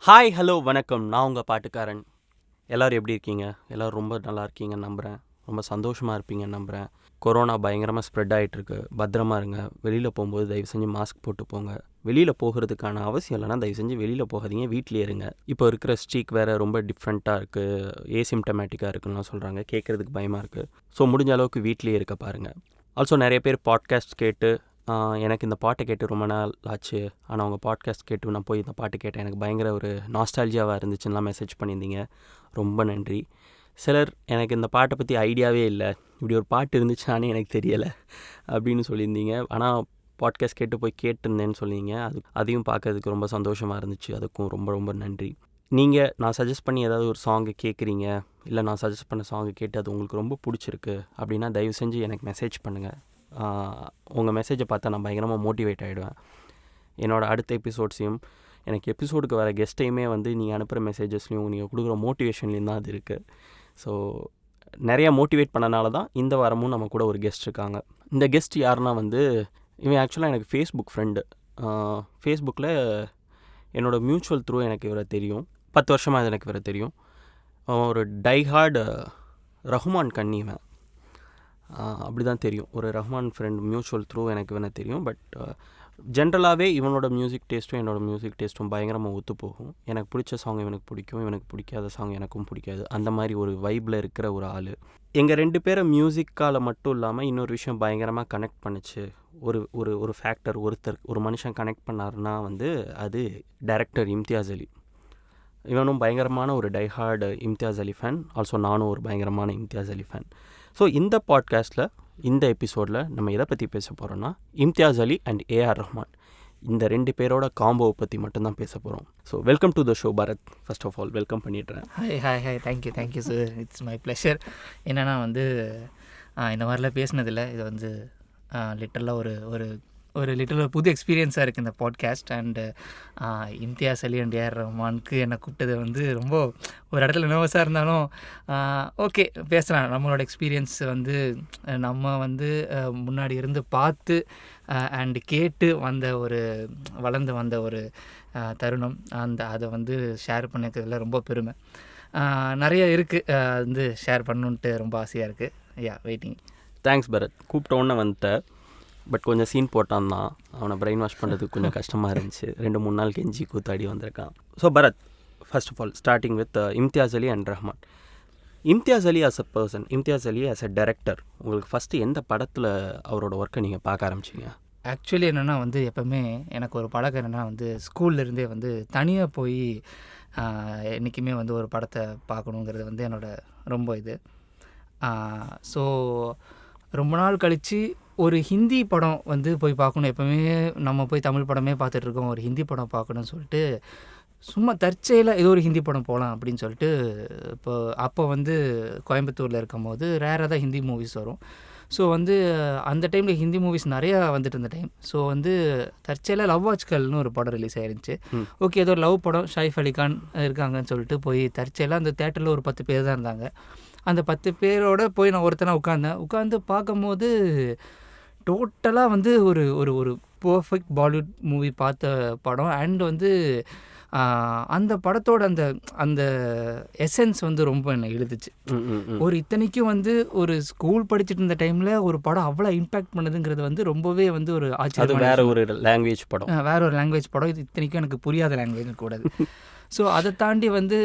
Hi hello வணக்கம். நான் உங்கள் பாட்டுக்காரன். எல்லோரும் எப்படி இருக்கீங்க? எல்லோரும் ரொம்ப நல்லா இருக்கீங்கன்னு நம்புகிறேன். ரொம்ப சந்தோஷமாக இருப்பீங்கன்னு நம்புகிறேன். கொரோனா பயங்கரமாக ஸ்ப்ரெட் ஆகிட்டுருக்கு. பத்திரமா இருங்க. வெளியில் போகும்போது தயவு செஞ்சு மாஸ்க் போட்டு போங்க. வெளியில் போகிறதுக்கான அவசியம் இல்லைனா தயவு செஞ்சு வெளியில் போகாதீங்க, வீட்டிலே இருங்க. இப்போ இருக்கிற ஸ்ட்ரீக் வேறு ரொம்ப டிஃப்ரெண்ட்டாக இருக்குது, ஏசிம்டமேட்டிக்காக இருக்குன்னு சொல்கிறாங்க. கேட்குறதுக்கு பயமாக இருக்குது. ஸோ முடிஞ்ச அளவுக்கு வீட்டிலே இருக்க பாருங்கள். ஆல்சோ நிறைய பேர் பாட்காஸ்ட் கேட்டு எனக்கு இந்த பாட்டை கேட்டு ரொம்ப நாள் ஆச்சு, ஆனால் உங்கள் பாட்காஸ்ட் கேட்டு நான் போய் இந்த பாட்டு கேட்டேன், எனக்கு பயங்கர ஒரு நாஸ்டாலஜியாவாக இருந்துச்சுன்னெலாம் மெசேஜ் பண்ணியிருந்தீங்க. ரொம்ப நன்றி. சிலர் எனக்கு இந்த பாட்டை பற்றி ஐடியாவே இல்லை, இப்படி ஒரு பாட்டு இருந்துச்சுனானே எனக்கு தெரியலை அப்படின்னு சொல்லியிருந்தீங்க. ஆனால் பாட்காஸ்ட் கேட்டு போய் கேட்டிருந்தேன்னு சொல்லிங்க. அதையும் பார்க்கறதுக்கு ரொம்ப சந்தோஷமாக இருந்துச்சு. அதுக்கும் ரொம்ப ரொம்ப நன்றி. நீங்கள் நான் சஜஸ்ட் பண்ணி ஏதாவது ஒரு சாங்கு கேட்குறீங்க, இல்லை நான் சஜஸ்ட் பண்ண சாங்கு கேட்டு அது உங்களுக்கு ரொம்ப பிடிச்சிருக்கு அப்படின்னா தயவு செஞ்சு எனக்கு மெசேஜ் பண்ணுங்கள். உங்கள் மெசேஜை பார்த்தா நான் பயங்கரமாக மோட்டிவேட் ஆகிடுவேன். என்னோடய அடுத்த எபிசோட்ஸையும் எனக்கு எபிசோடுக்கு வர கெஸ்ட்டையுமே வந்து நீங்கள் அனுப்புகிற மெசேஜஸ்லையும் நீங்கள் கொடுக்குற மோட்டிவேஷன்லேயும் தான் அது இருக்குது. ஸோ நிறையா மோட்டிவேட் பண்ணனால தான் இந்த வாரமும் நம்ம கூட ஒரு கெஸ்ட் இருக்காங்க. இந்த கெஸ்ட் யாருன்னா வந்து இவன் ஆக்சுவலாக எனக்கு ஃபேஸ்புக் ஃப்ரெண்டு. ஃபேஸ்புக்கில் என்னோடய மியூச்சுவல் த்ரூ எனக்கு இவரை தெரியும். 10 வருஷமாக எனக்கு இவரை தெரியும். ஒரு டைஹார்டு ரஹ்மான் கன்னிவன், அப்படி தான் தெரியும். ஒரு ரஹ்மான் ஃப்ரெண்ட் மியூச்சுவல் த்ரூ எனக்கு இவனை தெரியும். பட் ஜென்ரலாகவே இவனோட மியூசிக் டேஸ்ட்டும் என்னோடய மியூசிக் டேஸ்ட்டும் பயங்கரமாக ஒத்து போகும். எனக்கு பிடிச்ச சாங் இவனுக்கு பிடிக்கும், இவனுக்கு பிடிக்காத சாங் எனக்கும் பிடிக்காது. அந்த மாதிரி ஒரு வைப்பில் இருக்கிற ஒரு ஆள். எங்கள் 2 பேரை மியூசிக்கால் மட்டும் இல்லாமல் இன்னொரு விஷயம் பயங்கரமாக கனெக்ட் பண்ணிச்சு. ஒரு ஃபேக்டர், ஒரு மனுஷன் கனெக்ட் பண்ணாருன்னா வந்து அது டைரக்டர் இம்தியாஸ் அலி. இவனும் பயங்கரமான ஒரு டைஹார்டு இம்தியாஸ் அலி ஃபேன். ஆல்சோ நானும் ஒரு பயங்கரமான இம்தியாஸ் அலி ஃபேன். ஸோ இந்த பாட்காஸ்ட்டில் இந்த எபிசோடில் நம்ம எதை பற்றி பேச போகிறோன்னா இம்தியாஸ் அலி அண்ட் ஏஆர் ரஹ்மான், இந்த 2 பேரோட காம்போவை பற்றி மட்டும்தான் பேச போகிறோம். So welcome to the show Bharath. First of all welcome பண்ணிடுறேன். Hi thank you sir. It's my pleasure. என்னென்னா வந்து இந்த மாதிரிலாம் பேசினதில்லை. இது வந்து லிட்டரலாக ஒரு லிட்டரலாக புது எக்ஸ்பீரியன்ஸாக இருக்குது இந்த podcast. And Imtiaz Ali and A R ரஹ்மானுக்கு என்னை கூப்பிட்டது வந்து ரொம்ப ஒரு இடத்துல நர்வஸாக இருந்தாலும் ஓகே பேசலாம். நம்மளோட எக்ஸ்பீரியன்ஸ் வந்து நம்ம வந்து முன்னாடி இருந்து பார்த்து அண்டு கேட்டு வளர்ந்து வந்த ஒரு தருணம். அதை வந்து ஷேர் பண்ணிக்கிறதுல ரொம்ப பெருமை நிறைய இருக்குது. வந்து ஷேர் பண்ணணுன்ட்டு ரொம்ப ஆசையாக இருக்குது. வெயிட்டிங். தேங்க்ஸ் பரத். கூப்பிட்டோன்னே வந்துட்டேன். பட் கொஞ்சம் சீன் போட்டான் தான். அவனை பிரெயின் வாஷ் பண்ணுறதுக்கு கொஞ்சம் கஷ்டமாக இருந்துச்சு. 2-3 நாள் கெஞ்சி கூத்தாடி வந்திருக்கான். So Bharat, first of all starting with Imtiaz Ali and Rahman. Imtiaz Ali as a person, Imtiaz Ali as a director, உங்களுக்கு ஃபஸ்ட்டு எந்த படத்தில் அவரோட ஒர்க்கை நீங்கள் பார்க்க ஆரம்பிச்சிங்க? ஆக்சுவலி என்னென்னா வந்து எப்போவுமே எனக்கு ஒரு பழக்கம் என்னென்னா வந்து ஸ்கூல்லேருந்தே வந்து தனியாக போய் என்றைக்குமே வந்து ஒரு படத்தை பார்க்கணுங்கிறது வந்து என்னோடய ரொம்ப இது. ஸோ ரொம்ப நாள் கழித்து ஒரு ஹிந்தி படம் வந்து போய் பார்க்கணும். எப்போவுமே நம்ம போய் தமிழ் படமே பார்த்துட்ருக்கோம், ஒரு ஹிந்தி படம் பார்க்கணுன்னு சொல்லிட்டு சும்மா தற்செயலாக ஏதோ ஒரு ஹிந்தி படம் போகலாம் அப்படின்னு சொல்லிட்டு அப்போ வந்து கோயம்புத்தூரில் இருக்கும் போது ரேராக தான் ஹிந்தி மூவிஸ் வரும். ஸோ வந்து அந்த டைமில் ஹிந்தி மூவிஸ் நிறையா வந்துட்டு இருந்த டைம். ஸோ வந்து தற்செயலாக லவ் வாட்ச்கள்னு ஒரு படம் ரிலீஸ் ஆயிருந்துச்சு. ஓகே, ஏதோ லவ் படம், ஷைஃப் அலிகான் இருக்காங்கன்னு சொல்லிட்டு போய் தற்செயலாக அந்த தேட்டரில் ஒரு 10 பேர் தான் இருந்தாங்க. அந்த 10 பேரோட போய் நான் ஒருத்தனாக உட்காந்து பார்க்கும்போது டோட்டலாக வந்து ஒரு பர்ஃபெக்ட் பாலிவுட் மூவி பார்த்த படம். அண்ட் வந்து அந்த படத்தோட அந்த எசன்ஸ் வந்து ரொம்ப என்னை இழுத்துச்சு. ஒரு இத்தனைக்கும் வந்து ஒரு ஸ்கூல் படிச்சுட்டு இருந்த டைமில் ஒரு படம் அவ்வளோ இம்பேக்ட் பண்ணுதுங்கிறது வந்து ரொம்பவே வந்து ஒரு ஆச்சரியம். வேற ஒரு லாங்குவேஜ் படம், வேற ஒரு லாங்குவேஜ் படம். இது இத்தனைக்கும் எனக்கு புரியாத லாங்குவேஜ் கூடாது. ஸோ அதை தாண்டி வந்து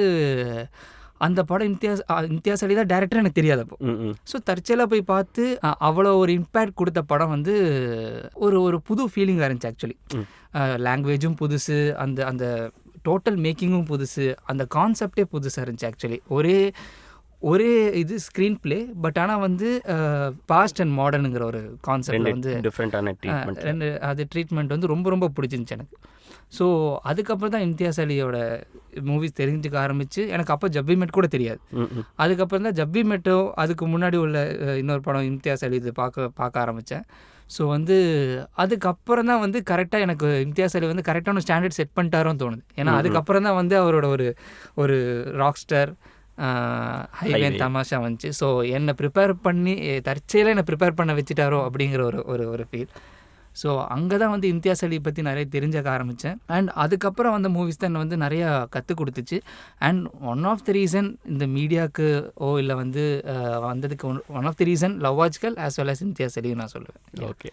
அந்த படம் இம்தியாஸ் அலி தான் டேரக்டர், எனக்கு தெரியாது அப்போ. ஸோ தற்செயலாக போய் பார்த்து அவ்வளோ ஒரு இம்பேக்ட் கொடுத்த படம் வந்து ஒரு புது ஃபீலிங்காக இருந்துச்சு. ஆக்சுவலி லாங்குவேஜும் புதுசு, அந்த டோட்டல் மேக்கிங்கும் புதுசு, அந்த கான்செப்டே புதுசாக இருந்துச்சு. ஆக்சுவலி ஒரே இது ஸ்க்ரீன் பிளே, பட் ஆனால் வந்து பாஸ்ட் அண்ட் மாடர்னுங்கிற ஒரு கான்செப்ட் வந்து டிஃப்ரெண்ட்டான அது ட்ரீட்மெண்ட் வந்து ரொம்ப ரொம்ப பிடிச்சிருந்துச்சு எனக்கு. ஸோ அதுக்கப்புறம் தான் இம்தியாஸ் அலியோட மூவிஸ் தெரிஞ்சுக்க ஆரம்பித்து, எனக்கு அப்போ ஜப்பி மெட் கூட தெரியாது. அதுக்கப்புறம் தான் ஜப்பி மெட்டோ அதுக்கு முன்னாடி உள்ள இன்னொரு படம் இம்தியாஸ் அலி இது பார்க்க ஆரம்பித்தேன். ஸோ வந்து அதுக்கப்புறம் தான் வந்து கரெக்டாக எனக்கு இம்தியாஸ் அலி வந்து கரெக்டான ஸ்டாண்டர்ட் செட் பண்ணிட்டாரோன்னு தோணுது. ஏன்னா அதுக்கப்புறம் தான் வந்து அவரோட ஒரு ராக் ஸ்டார், ஹைவே தமாஷா வந்துச்சு. ஸோ என்னை ப்ரிப்பேர் பண்ணி தற்செயலாக என்னை ப்ரிப்பேர் பண்ண வச்சுட்டாரோ அப்படிங்கிற ஒரு ஃபீல். ஸோ அங்கே தான் வந்து இம்தியாஸ் அலி பற்றி நிறைய தெரிஞ்சுக்க ஆரம்பித்தேன். அண்ட் அதுக்கப்புறம் வந்த மூவிஸ் தான் என்னை வந்து நிறையா கற்றுக் கொடுத்துச்சு. And one of the reason இந்த மீடியாவுக்கு இல்லை வந்து வந்ததுக்கு one of the reason love Aajkal as well as Imtiaz அலியும் நான் சொல்லுவேன். ஓகே,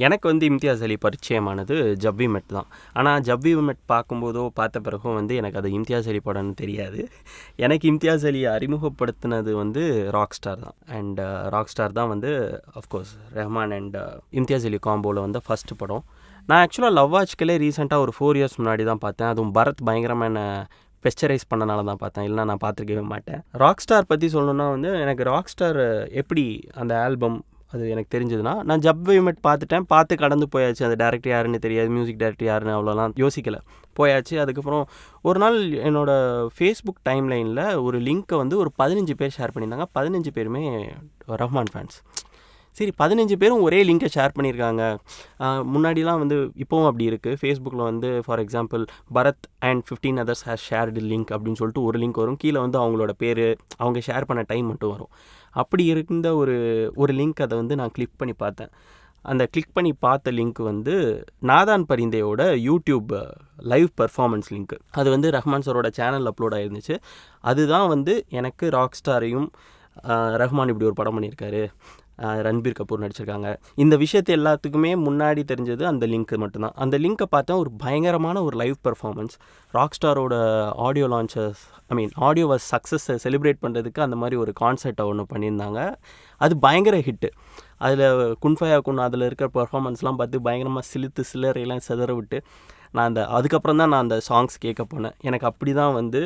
எனக்கு வந்து இம்தியாஸ் அலி பரிச்சயமானது ஜப் வி மெட் தான். ஆனால் ஜப் வி மெட் பார்க்கும்போதோ பார்த்த பிறகும் வந்து எனக்கு அது இம்தியாஸ் அலி படம்னு தெரியாது. எனக்கு இம்தியாஸ் அலியை அறிமுகப்படுத்தினது வந்து ராக் ஸ்டார் தான். அண்ட் ராக் ஸ்டார் தான் வந்து அஃப்கோர்ஸ் ரஹ்மான் அண்ட் இம்தியாஸ் அலி காம்போவில் வந்து ஃபஸ்ட்டு படம். நான் ஆக்சுவலாக லவ் ஆஜ்கலே ரீசெண்டாக ஒரு 4 இயர்ஸ் முன்னாடி தான் பார்த்தேன். அதுவும் பரத் பயங்கரமான பெஸ்டரைஸ் பண்ணனால தான் பார்த்தேன், இல்லைனா நான் பார்த்துருக்கவே மாட்டேன். ராக் ஸ்டார் பற்றி சொல்லணுன்னா வந்து எனக்கு ராக் ஸ்டார் எப்படி அந்த ஆல்பம் அது எனக்கு தெரிஞ்சதுன்னா, நான் ஜப் வி மெட் பார்த்து கடந்து போயாச்சு. அந்த டேரக்டர் யாருன்னு தெரியாது, மியூசிக் டேரக்டர் யாருன்னு அவ்வளோலாம் யோசிக்கலை, போயாச்சு. அதுக்கப்புறம் ஒரு நாள் என்னோடய ஃபேஸ்புக் டைம்லைனில் ஒரு லிங்க்கை வந்து ஒரு 15 பேர் ஷேர் பண்ணியிருந்தாங்க. 15 பேருமே ரஹ்மான் ஃபேன்ஸ். சரி, 15 பேரும் ஒரே லிங்கை ஷேர் பண்ணியிருக்காங்க. முன்னாடிலாம் வந்து இப்போவும் அப்படி இருக்குது. ஃபேஸ்புக்கில் வந்து for example Bharat and 15 others has shared link அப்படின்னு சொல்லிட்டு ஒரு லிங்க் வரும். கீழே வந்து அவங்களோட பேர், அவங்க ஷேர் பண்ண டைம் மட்டும் வரும். அப்படி இருந்த ஒரு லிங்க் அதை வந்து நான் கிளிக் பண்ணி பார்த்தேன். அந்த கிளிக் பண்ணி பார்த்த லிங்க் வந்து நாதான் பரிந்தையோட யூடியூப் லைவ் பர்ஃபார்மன்ஸ் லிங்க்கு. அது வந்து ரஹ்மான் சாரோட சேனல் அப்லோட் ஆகிருந்துச்சு. அதுதான் வந்து எனக்கு ராக் ஸ்டாரையும் ரஹ்மான் இப்படி ஒரு படம் பண்ணியிருக்காரு, ரன்பீர் கபூர் நடிச்சிருக்காங்க, இந்த விஷயத்தை எல்லாத்துக்குமே முன்னாடி தெரிஞ்சது அந்த லிங்க் மட்டும்தான். அந்த லிங்க்கை பார்த்தா ஒரு பயங்கரமான ஒரு லைவ் பர்ஃபார்மன்ஸ். ராக் ஸ்டாரோட ஆடியோ லான்ச்சஸ் ஆடியோ சக்ஸஸை செலிப்ரேட் பண்ணுறதுக்கு அந்த மாதிரி ஒரு கான்சர்ட்டை ஒன்று பண்ணியிருந்தாங்க. அது பயங்கர ஹிட்டு. அதில் குன்ஃபயா குன் அதில் இருக்கிற பர்ஃபார்மன்ஸ்லாம் பார்த்து பயங்கரமாக சிலரையெல்லாம் சிதற விட்டு அதுக்கப்புறம் தான் நான் அந்த சாங்ஸ் கேட்க போனேன். எனக்கு அப்படி தான் வந்து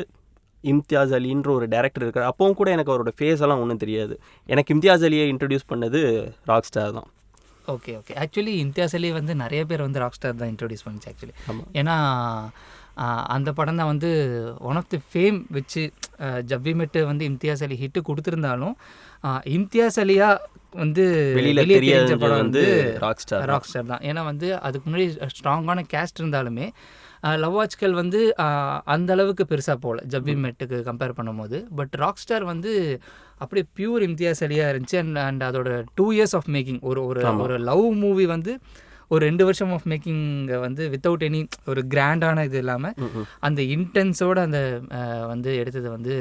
இம்தியாஸ் அலின்ற ஒரு டேரக்டர் இருக்கார். அப்போவும் கூட எனக்கு அவரோட ஃபேஸ் எல்லாம் ஒன்றும் தெரியாது. எனக்கு இம்தியாஸ் அலியை இன்ட்ரடியூஸ் பண்ணது ராக் ஸ்டார் தான். ஓகே. ஆக்சுவலி இம்தியாஸ் அலி வந்து நிறைய பேர் வந்து ராக் ஸ்டார் தான் இன்ட்ரடியூஸ் பண்ணிச்சு ஆக்சுவலி. ஏன்னா அந்த படம் தான் வந்து ஒன் ஆஃப் தி ஃபேம் வச்சு ஜப் வி மெட் வந்து இம்தியாஸ் அலி ஹிட்டு கொடுத்துருந்தாலும் இம்தியாஸ் அலியா வந்து வெளியே தெரிஞ்ச படம் வந்து ராக் ஸ்டார் தான். ஏன்னா வந்து அதுக்கு முன்னாடி ஸ்ட்ராங்கான கேஸ்ட் இருந்தாலுமே லவ் ஆஜ்கல் வந்து அந்த அளவுக்கு பெருசாக போகல ஜப் வி மெட்டுக்கு கம்பேர் பண்ணும்போது. பட் ராக் ஸ்டார் வந்து அப்படியே பியூர் இம்தியாஸ் அலியாக இருந்துச்சு. அண்ட் அதோட 2 years ஆஃப் மேக்கிங் ஒரு லவ் மூவி வந்து ஒரு 2 வருஷம் ஆஃப் மேக்கிங் வந்து வித்தவுட் எனி ஒரு கிராண்டான இது இல்லாமல் அந்த இன்டென்ஸோடு அந்த வந்து எடுத்தது வந்து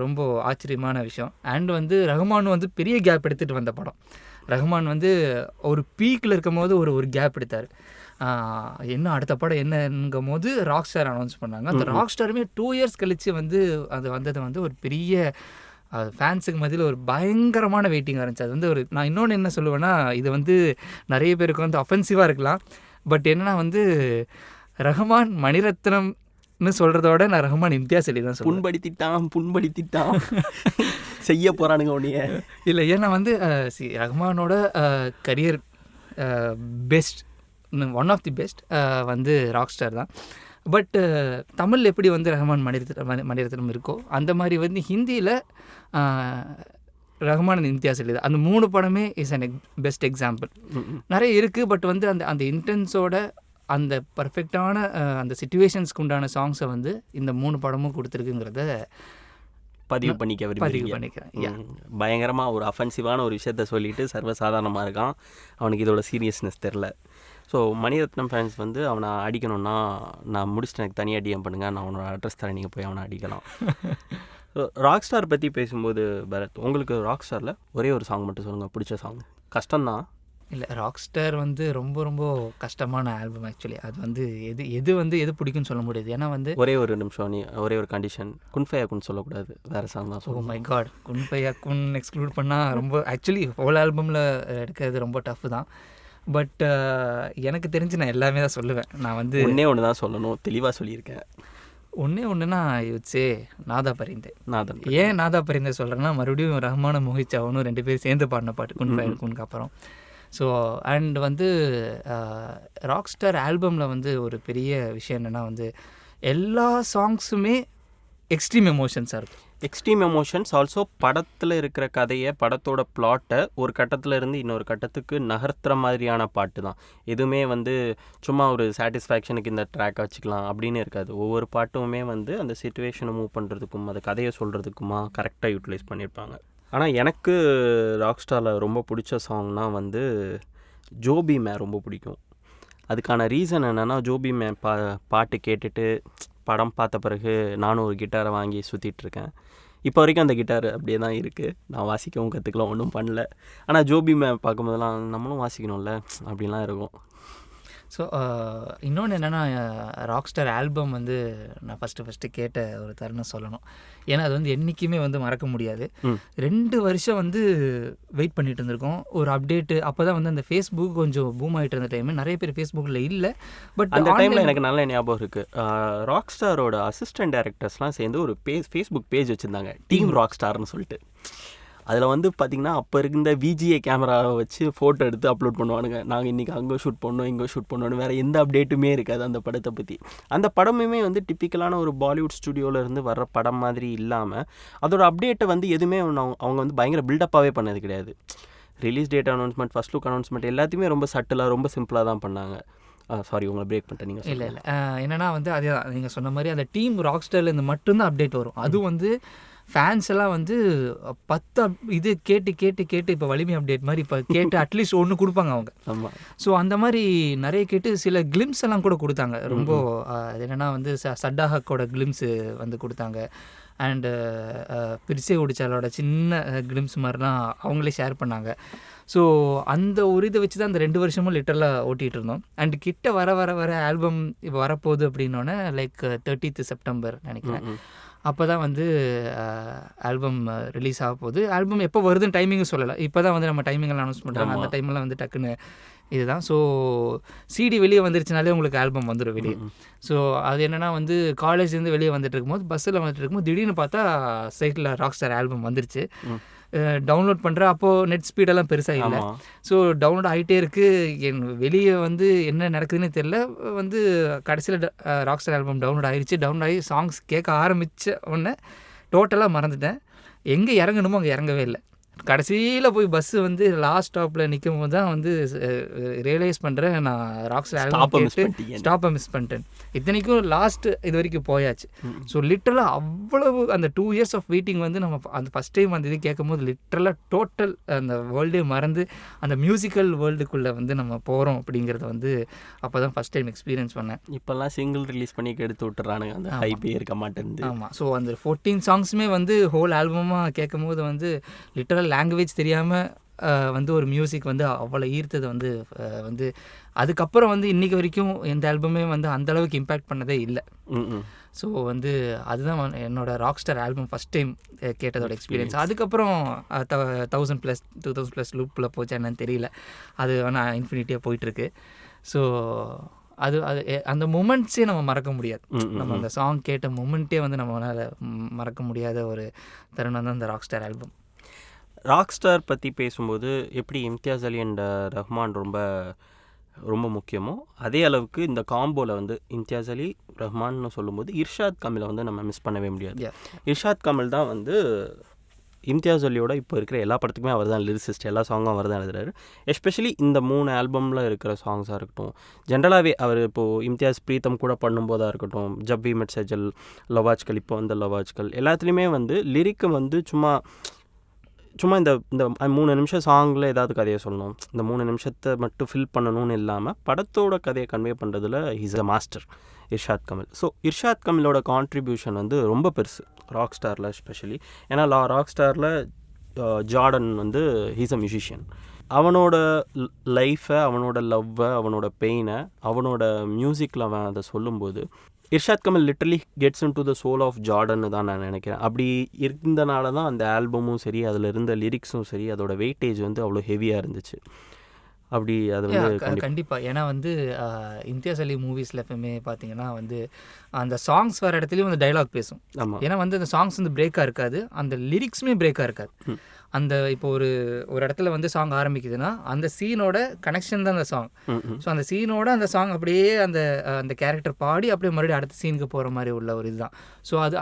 ரொம்ப ஆச்சரியமான விஷயம். அண்ட் வந்து ரஹ்மான் வந்து பெரிய கேப் எடுத்துகிட்டு வந்த படம். ரஹ்மான் வந்து ஒரு பீக்கில் இருக்கும் போது ஒரு கேப் எடுத்தார். என்ன அடுத்த படம் என்னங்கும் போது ராக் ஸ்டார் அனௌன்ஸ் பண்ணாங்க. அந்த ராக் ஸ்டாருமே 2 years கழித்து வந்து அது வந்தது வந்து ஒரு பெரிய ஃபேன்ஸுக்கு மத்தியில் ஒரு பயங்கரமான வெயிட்டிங்காக இருந்துச்சு. அது வந்து நான் இன்னொன்று என்ன சொல்லுவேன்னா, இது வந்து நிறைய பேருக்கு வந்து அஃபென்சிவாக இருக்கலாம். பட் என்னன்னா வந்து ரஹ்மான் மணிரத்னம்னு சொல்கிறதோட நான் ரஹ்மான் இம்தியாஸ் அலி தான் சொல்லுவேன். புண்படுத்திட்டான் செய்ய போகிறானுங்க உடனே இல்லை. ஏன்னா வந்து ரஹ்மானோட career best, one of the best வந்து ராக் ஸ்டார் தான். பட் தமிழ் எப்படி வந்து ரஹ்மான் மணிரத்னம் இருக்கோ அந்த மாதிரி வந்து ஹிந்தியில் ரஹ்மான் இம்தியாஸ் அலி தான். அந்த 3 படமே இஸ் அன் பெஸ்ட் எக்ஸாம்பிள். நிறைய இருக்குது. பட் வந்து அந்த இன்டென்ஸோட அந்த பர்ஃபெக்டான அந்த சிச்சுவேஷன்ஸ்க்கு உண்டான சாங்ஸை வந்து இந்த 3 படமும் கொடுத்துருக்குங்கிறத பதிவு பண்ணிக்கிறேன். பயங்கரமாக ஒரு அஃபென்சிவான ஒரு விஷயத்த சொல்லிட்டு சர்வசாதாரணமாக இருக்கான். அவனுக்கு இதோட சீரியஸ்னஸ் தெரில. ஸோ மணிரத்னம் ஃபேன்ஸ் வந்து அவனை அடிக்கணும்னா நான் முடிச்சுட்டு எனக்கு தனியாக டிஎம் பண்ணுங்கள், நான் அவனோட அட்ரஸ் தரேன், நீங்கள் போய் அவனை அடிக்கலாம். ராக் ஸ்டார் பற்றி பேசும்போது பரத், உங்களுக்கு ராக் ஸ்டாரில் ஒரே ஒரு சாங் மட்டும் சொல்லுங்கள், பிடிச்ச சாங். கஷ்டம்தான் இல்லை, ராக் ஸ்டார் வந்து ரொம்ப ரொம்ப கஷ்டமான ஆல்பம் ஆக்சுவலி. அது வந்து எது பிடிக்கும்னு சொல்ல முடியாது. ஏன்னா வந்து ஒரே ஒரு நிமிஷம், நீ ஒரே ஒரு கண்டிஷன், குன்ஃபயா குன் சொல்லக்கூடாது, வேறு சாங் தான். Oh my God, குன்ஃபயா Kuhar exclude பண்ணால் ரொம்ப ஆக்சுவலி ஹோல் ஆல்பமில் எடுக்கிறது ரொம்ப டஃப் தான். பட் எனக்கு தெரிஞ்சு நான் எல்லாமே தான் சொல்லுவேன். நான் வந்து ஒன்று தான் சொல்லணும், தெளிவாக சொல்லியிருக்கேன். ஒன்றுனா யுட்ஸே நாதா பரிந்தே. ஏன் நாதா பரிந்தே சொல்கிறேன்னா, மறுபடியும் ரஹ்மான மோஹித் சௌஹானும் 2 பேரும் சேர்ந்து பாடின பாட்டு குன்ஃபயா குன்க்கு அப்புறம். ஸோ அண்ட் வந்து ராக் ஸ்டார் ஆல்பமில் வந்து ஒரு பெரிய விஷயம் என்னென்னா வந்து எல்லா சாங்ஸுமே எக்ஸ்ட்ரீம் எமோஷன்ஸாக இருக்கும். எக்ஸ்ட்ரீம் எமோஷன்ஸ் ஆல்சோ படத்தில் இருக்கிற கதையை, படத்தோட பிளாட்டை ஒரு கட்டத்தில் இருந்து இன்னொரு கட்டத்துக்கு நகர்த்துற மாதிரியான பாட்டு தான். எதுவுமே வந்து சும்மா ஒரு சாட்டிஸ்ஃபேக்ஷனுக்கு இந்த ட்ராக்கை வச்சுக்கலாம் அப்படின்னு இருக்காது. ஒவ்வொரு பாட்டுமே வந்து அந்த சிச்சுவேஷனை மூவ் பண்ணுறதுக்கும் அந்த கதையை சொல்கிறதுக்குமா கரெக்டாக யூட்டிலைஸ் பண்ணியிருப்பாங்க. ஆனால் எனக்கு ராக் ஸ்டாரில் ரொம்ப பிடிச்ச சாங்னால் வந்து ஜோபி மே ரொம்ப பிடிக்கும். அதுக்கான ரீசன் என்னென்னா, ஜோபி மே பாட்டு கேட்டுட்டு படம் பார்த்த பிறகு நானும் ஒரு கிட்டாரை வாங்கி சுற்றிட்டுருக்கேன். இப்போ வரைக்கும் அந்த கிட்டார் அப்படியே தான் இருக்குது. நான் வாசிக்கவும் கற்றுக்கலாம், ஒன்றும் பண்ணல. ஆனால் ஜோபி மே பார்க்கும்போதெல்லாம் நம்மளும் வாசிக்கணும்ல அப்படின்லாம் இருக்கும். ஸோ இன்னொன்று என்னென்னா, ராக்ஸ்டார் ஆல்பம் வந்து நான் ஃபஸ்ட்டு கேட்ட ஒரு தருணம் சொல்லணும். ஏன்னா அது வந்து என்றைக்குமே வந்து மறக்க முடியாது. 2 வருஷம் வந்து வெயிட் பண்ணிட்டு இருந்திருக்கோம் ஒரு அப்டேட்டு. அப்போ தான் வந்து அந்த ஃபேஸ்புக் கொஞ்சம் பூம் ஆகிட்டு இருந்த டைமு. நிறைய பேர் ஃபேஸ்புக்கில் இல்லை. பட் அந்த டைமில் எனக்கு நல்ல ஞாபகம் இருக்குது. ராக்ஸ்டாரோட அசிஸ்டன்ட் டைரக்டர்ஸ்லாம் சேர்ந்து ஒரு ஃபேஸ்புக் பேஜ் வச்சுருந்தாங்க, டீம் ராக்ஸ்டார்னு சொல்லிட்டு. அதில் வந்து பார்த்திங்கன்னா அப்போ இருந்த விஜிஏ கேமராவை வச்சு ஃபோட்டோ எடுத்து அப்லோட் பண்ணுவானுங்க. நாங்கள் இன்றைக்கி அங்கே ஷூட் பண்ணோம், இங்கே ஷூட் பண்ணோன்னு வேறு எந்த அப்டேட்டுமே இருக்காது அந்த படத்தை பற்றி. அந்த படமுமே வந்து டிப்பிக்கலான ஒரு பாலிவுட் ஸ்டுடியோவிலேருந்து வர்ற படம் மாதிரி இல்லாமல் அதோட அப்டேட்டை வந்து எதுவுமே அவங்க வந்து பயங்கர பில்டப்பாகவே பண்ணது கிடையாது. Release date announcement, first look announcement எல்லாத்தையுமே ரொம்ப சட்டிலாக ரொம்ப சிம்பிளாக தான் பண்ணாங்க. சாரி, உங்களை பிரேக் பண்ணிட்டேன். நீங்கள் இல்லை என்னென்னா வந்து அதே தான் நீங்கள் சொன்ன மாதிரி அந்த டீம் ராக்ஸ்டார்லேருந்து மட்டும்தான் அப்டேட் வரும். அதுவும் வந்து ஃபேன்ஸ் எல்லாம் வந்து 10 இது கேட்டு இப்போ வலிமை அப்டேட் மாதிரி இப்போ கேட்டு அட்லீஸ்ட் ஒன்று கொடுப்பாங்க அவங்க. ஆமாம். ஸோ அந்த மாதிரி நிறைய கேட்டு சில கிளிம்ஸ் எல்லாம் கூட கொடுத்தாங்க. ரொம்ப என்னென்னா வந்து சட்டாஹக்கோட கிளிம்ஸு வந்து கொடுத்தாங்க. அண்டு பிரிசே ஒடிச்சாலோட சின்ன கிளிம்ஸ் மாதிரிலாம் அவங்களே ஷேர் பண்ணாங்க. ஸோ அந்த ஒரு இதை வச்சு தான் அந்த 2 வருஷமும் லிட்டரலாக ஓட்டிகிட்டு இருந்தோம். அண்டு கிட்ட வர ஆல்பம் இப்போ வரப்போகுது அப்படின்னோடனே லைக் 30th செப்டம்பர் நினைக்கிறேன். அப்போ தான் வந்து ஆல்பம் ரிலீஸ் ஆக போகுது. ஆல்பம் எப்போ வருதுன்னு டைமிங்கும் சொல்லலை. இப்போ தான் வந்து நம்ம டைமிங்கெல்லாம் அனௌன்ஸ் பண்ணுறாங்க. அந்த டைமெல்லாம் வந்து டக்குன்னு இதுதான். ஸோ சிடி வெளியே வந்துருச்சுனாலே உங்களுக்கு ஆல்பம் வந்துடும் வெளியே. ஸோ அது என்னென்னா வந்து காலேஜ்லேருந்து வெளியே வந்துட்டு இருக்கும்போது பஸ்ஸில் வந்துட்டு இருக்கும்போது திடீர்னு பார்த்தா சைட்டில் ராக்ஸ்டார் ஆல்பம் வந்துருச்சு. டவுன்லோட் பண்ணுறேன். அப்போது நெட் ஸ்பீடெல்லாம் பெருசாக இல்லை. ஸோ டவுன்லோட் ஆகிட்டே இருக்குது. வெளியே வந்து என்ன நடக்குதுன்னு தெரில. வந்து கடைசியில் ராக்ஸ்டார் ஆல்பம் டவுன்லோட் ஆகிடுச்சு. டவுன்லோட் ஆகி சாங்ஸ் கேட்க ஆரம்பித்த உடனே டோட்டலாக மறந்துட்டேன். எங்கே இறங்கணுமோ அங்கே இறங்கவே இல்லை. கடைசியில் போய் பஸ்ஸு வந்து லாஸ்ட் ஸ்டாப்பில் நிற்கும் போது தான் வந்து ரியலைஸ் பண்ணுறேன், நான் ராக்ஸ்டார் ஆல்பம் கேட்டு ஸ்டாப்பை மிஸ் பண்ணிட்டேன். இத்தனைக்கும் லாஸ்ட்டு இது வரைக்கும் போயாச்சு. ஸோ லிட்டரலாக அவ்வளவு அந்த 2 years ஆஃப் வெயிட்டிங் வந்து நம்ம அந்த ஃபஸ்ட் டைம் அந்த இது கேட்கும் போது லிட்டரலாக டோட்டல் அந்த வேர்ல்டே மறந்து அந்த மியூசிக்கல் வேர்ல்டுக்குள்ளே வந்து நம்ம போகிறோம் அப்படிங்கிறத வந்து அப்போ தான் ஃபஸ்ட் டைம் எக்ஸ்பீரியன்ஸ் பண்ணேன். இப்போல்லாம் சிங்கிள் ரிலீஸ் பண்ணி எடுத்து விட்டுறானுங்க, அந்த ஹைப்பே இருக்க மாட்டேங்குது. ஆமாம். ஸோ அந்த 14 சாங்ஸுமே வந்து ஹோல் ஆல்பமாக கேட்கும் போது வந்து லிட்டரல் லாங்குவேஜ் தெரியாமல் வந்து ஒரு மியூசிக் வந்து அவ்வளோ ஈர்த்தது வந்து வந்து அதுக்கப்புறம் வந்து இன்றைக்கி வரைக்கும் எந்த ஆல்பமே வந்து அந்தளவுக்கு இம்பேக்ட் பண்ணதே இல்லை. ஸோ வந்து அதுதான் என்னோடய ராக்ஸ்டார் ஆல்பம் ஃபஸ்ட் டைம் கேட்டதோட எக்ஸ்பீரியன்ஸ். அதுக்கப்புறம் 1000+ 2000+ லூப்பில் போச்சா என்னன்னு தெரியல. அது ஆனால் இன்ஃபினிட்டியாக போயிட்டுருக்கு. ஸோ அது அந்த மூமெண்ட்ஸே நம்ம மறக்க முடியாது. நம்ம அந்த சாங் கேட்ட மூமெண்ட்டே வந்து நம்மளால் மறக்க முடியாத ஒரு தருணம் தான் இந்த ராக்ஸ்டார் ஆல்பம். ராக்ஸ்டார் பற்றி பேசும்போது எப்படி இம்தியாஸ் அலி அண்ட் ரஹ்மான் ரொம்ப ரொம்ப முக்கியமோ அதே அளவுக்கு இந்த காம்போவில் வந்து இம்தியாஸ் அலி ரஹ்மான்னு சொல்லும்போது இர்ஷாத் கமிலை வந்து நம்ம மிஸ் பண்ணவே முடியாது. இர்ஷாத் கமில் தான் வந்து இம்தியாஸ் அலியோட இப்போ இருக்கிற எல்லா படத்துக்குமே அவர் தான் லிரிசிஸ்ட். எல்லா சாங்கும் அவர் தான் எழுதுறாரு. எஸ்பெஷலி இந்த 3 ஆல்பமில் இருக்கிற சாங்ஸாக இருக்கட்டும், ஜென்ரலாகவே அவர் இப்போது இம்தியாஸ் பிரீத்தம் கூட பண்ணும்போதாக இருக்கட்டும், ஜப் வி மெட் சஜல், லவாஜ்கல், இப்போ வந்து லவாஜ்கல் எல்லாத்துலேயுமே வந்து லிரிக்கு வந்து சும்மா இந்த 3 நிமிஷம் சாங்கில் ஏதாவது கதையை சொல்லணும், இந்த 3 நிமிஷத்தை மட்டும் ஃபில் பண்ணணும்னு இல்லாமல் படத்தோட கதையை கன்வே பண்ணுறதுல he's a master Irshad Kamil. So Irshad கமிலோட கான்ட்ரிபியூஷன் வந்து ரொம்ப பெருசு ராக்ஸ்டாரில் எஸ்பெஷலி. ஏன்னா ராக்ஸ்டாரில் ஜார்டன் வந்து ஹீஸ் அ மியூசிஷியன். அவனோட லைஃப்பை, அவனோட லவ்வை, அவனோட பெயினை அவனோட மியூசிக்கில் அவன் அதை சொல்லும்போது Irshad Kamil literally gets into the soul of ஜார்டன்னு தான் நான் நினைக்கிறேன். அப்படி இருந்தனால தான் அந்த ஆல்பமும் சரி, அதில் இருந்த லிரிக்ஸும் சரி, அதோட வெயிட்டேஜ் வந்து அவ்வளோ ஹெவியாக இருந்துச்சு. அப்படி அது வந்து கண்டிப்பாக. ஏன்னா வந்து இம்தியாஸ் அலி மூவிஸில் எப்பவுமே பார்த்தீங்கன்னா வந்து அந்த சாங்ஸ் வர இடத்துலையும் அந்த டைலாக் பேசும். ஏன்னா வந்து அந்த சாங்ஸ் வந்து பிரேக்காக இருக்காது, அந்த லிரிக்ஸுமே பிரேக்காக இருக்காது. அந்த இப்போ ஒரு இடத்துல வந்து சாங் ஆரம்பிக்குதுன்னா அந்த சீனோட கனெக்ஷன் தான் அந்த சாங். ஸோ அந்த சீனோட அந்த சாங் அப்படியே அந்த கேரக்டர் பாடி அப்படியே மறுபடியும் அடுத்த சீனுக்கு போகிற மாதிரி உள்ள ஒரு இதுதான். ஸோ அது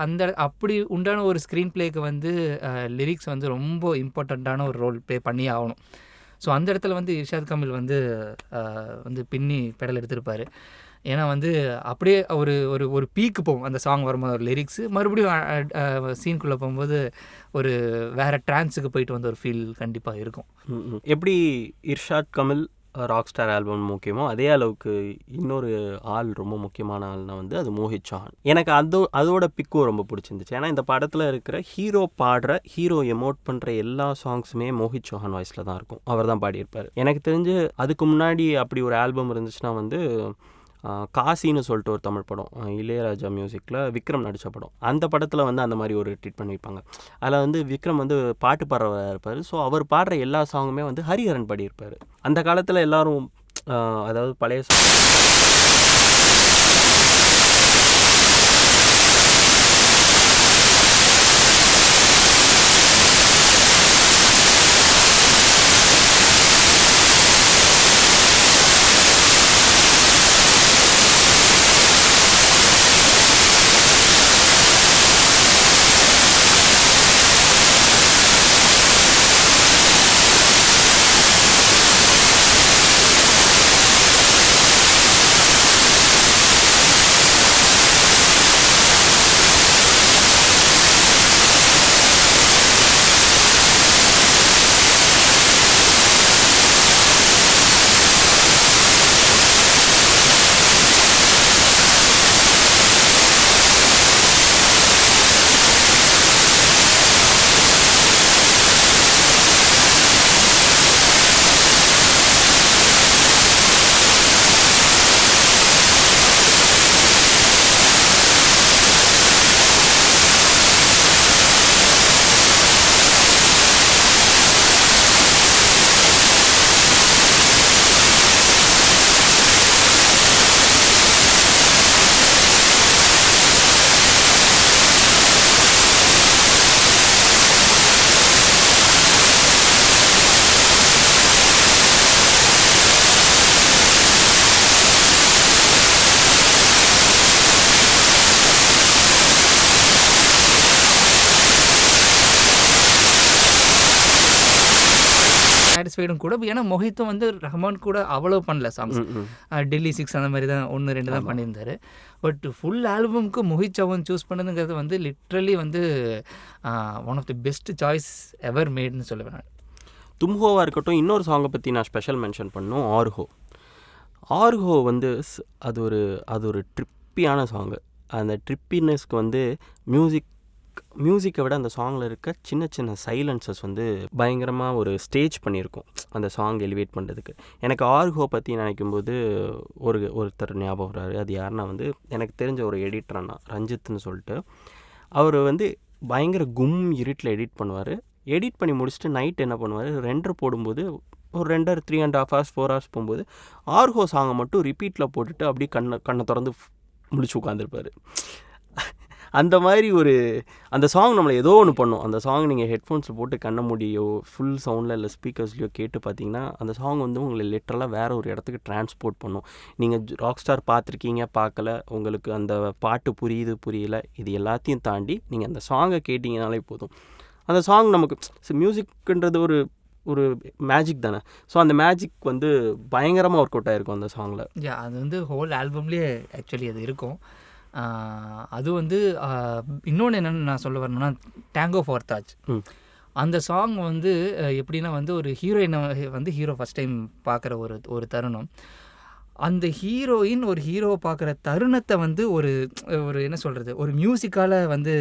அப்படி உண்டான ஒரு ஸ்க்ரீன் பிளேக்கு வந்து லிரிக்ஸ் வந்து ரொம்ப இம்பார்ட்டண்ட்டான ஒரு ரோல் ப்ளே பண்ணி ஆகணும். ஸோ அந்த இடத்துல வந்து இர்ஷாத் கமில் வந்து பின்னி பெடல் எடுத்திருப்பார். ஏன்னா வந்து அப்படியே ஒரு பீக்கு போகும் அந்த சாங் வரும்போது ஒரு லிரிக்ஸு, மறுபடியும் சீனுக்குள்ளே போகும்போது ஒரு வேறு ட்ரான்ஸுக்கு போயிட்டு வந்து ஒரு ஃபீல் கண்டிப்பாக இருக்கும். எப்படி இர்ஷாத் கமில் ராக் ஸ்டார் ஆல்பம் முக்கியமோ அதே அளவுக்கு இன்னொரு ஆள் ரொம்ப முக்கியமான ஆள்னா வந்து அது மோஹித் சௌஹான். எனக்கு அதோட பிக்கும் ரொம்ப பிடிச்சிருந்துச்சு. ஏன்னா இந்த படத்தில் இருக்கிற ஹீரோ பாடுற, ஹீரோ எமோட் பண்ணுற எல்லா சாங்ஸுமே மோஹித் சௌஹான் வாய்ஸில் தான் இருக்கும். அவர் தான் பாடியிருப்பார். எனக்கு தெரிஞ்சு அதுக்கு முன்னாடி அப்படி ஒரு ஆல்பம் இருந்துச்சுன்னா வந்து காசின்னு சொல்லிட்டு ஒரு தமிழ் படம், இளையராஜா மியூசிக்கில் விக்ரம் நடித்த படம். அந்த படத்தில் வந்து அந்த மாதிரி ஒரு ட்ரீட் பண்ணியிருப்பாங்க. அதில் வந்து விக்ரம் வந்து பாட்டு பாடுறவராக இருப்பார். ஸோ அவர் பாடுற எல்லா சாங்குமே வந்து ஹரிஹரன் பாடியிருப்பார். அந்த காலத்தில் எல்லாரும் அதாவது பழைய சாட்டிஸ்ஃபைடும் கூட. ஏன்னா மொஹித்தும் வந்து ரஹ்மான் கூட அவ்வளோ பண்ணல சாங்ஸ். டெல்லி 6 அந்த மாதிரி தான் 1, 2 தான் பண்ணியிருந்தார். பட் ஃபுல் ஆல்பமுக்கு மொஹித் சௌஹான் சூஸ் பண்ணதுங்கிறது வந்து லிட்ரலி வந்து one of the best choice ever மேட்னு சொல்லுவேன் நான். தும்ஹோவாக இருக்கட்டும், இன்னொரு சாங்கை பற்றி நான் ஸ்பெஷல் மென்ஷன் பண்ணணும், ஆர்ஹோ. ஆர்ஹோ வந்து அது ஒரு ட்ரிப்பியான சாங்கு. அந்த ட்ரிப்பினஸ்க்கு வந்து மியூசிக்கை விட அந்த சாங்கில் இருக்க சின்ன சின்ன சைலன்சஸ் வந்து பயங்கரமாக ஒரு ஸ்டேஜ் பண்ணியிருக்கோம் அந்த சாங் எலிவேட் பண்ணுறதுக்கு. எனக்கு ஆர்ஹோ பற்றி நினைக்கும்போது ஒருத்தர் ஞாபகம் வர்றாரு. அது யாருன்னா வந்து எனக்கு தெரிஞ்ச ஒரு எடிட்டர் அண்ணா ரஞ்சித்னு சொல்லிட்டு. அவர் வந்து பயங்கர இருட்டில் எடிட் பண்ணுவார். எடிட் பண்ணி முடிச்சுட்டு நைட் என்ன பண்ணுவார், ரெண்டர் போடும்போது ஒரு 3.5 ஹவர்ஸ் 4 ஹவர்ஸ் போகும்போது ஆர்ஹோ சாங்கை மட்டும் ரிப்பீட்டில் போட்டுட்டு அப்படியே கண்ணை திறந்து முடிச்சு உட்காந்துருப்பார். அந்த மாதிரி அந்த சாங் நம்மளை ஏதோ ஒன்று பண்ணும். அந்த சாங் நீங்கள் ஹெட்ஃபோன்ஸில் போட்டு கண்ண மூடியோ ஃபுல் சவுண்டில் இல்லை ஸ்பீக்கர்ஸ்லையோ கேட்டு பார்த்தீங்கன்னா அந்த சாங் வந்து உங்களை லிட்டரலாக வேறு ஒரு இடத்துக்கு டிரான்ஸ்போர்ட் பண்ணும். நீங்கள் ராக் ஸ்டார் பார்த்துருக்கீங்க, பார்க்கல, உங்களுக்கு அந்த பாட்டு புரியுது புரியல, இது எல்லாத்தையும் தாண்டி நீங்கள் அந்த சாங்கை கேட்டிங்கனாலே போதும். அந்த சாங் நமக்கு மியூசிக்ன்றது ஒரு ஒரு மேஜிக் தானே. ஸோ அந்த மேஜிக் வந்து பயங்கரமாக ஒர்க் அவுட் ஆகிருக்கும் அந்த சாங்கில். அது வந்து ஹோல் ஆல்பம்லேயே ஆக்சுவலி அது இருக்கும். அது வந்து இன்னொன்று என்னென்னு நான் சொல்ல வரணும்னா, டேங்கோ ஃபார் தாஜ். அந்த சாங் வந்து எப்படின்னா வந்து ஒரு ஹீரோயினை வந்து ஹீரோ ஃபஸ்ட் டைம் பார்க்குற ஒரு தருணம். அந்த ஹீரோயின் ஒரு ஹீரோவை பார்க்குற தருணத்தை வந்து ஒரு ஒரு என்ன சொல்கிறது, ஒரு மியூசிக்கால் வந்து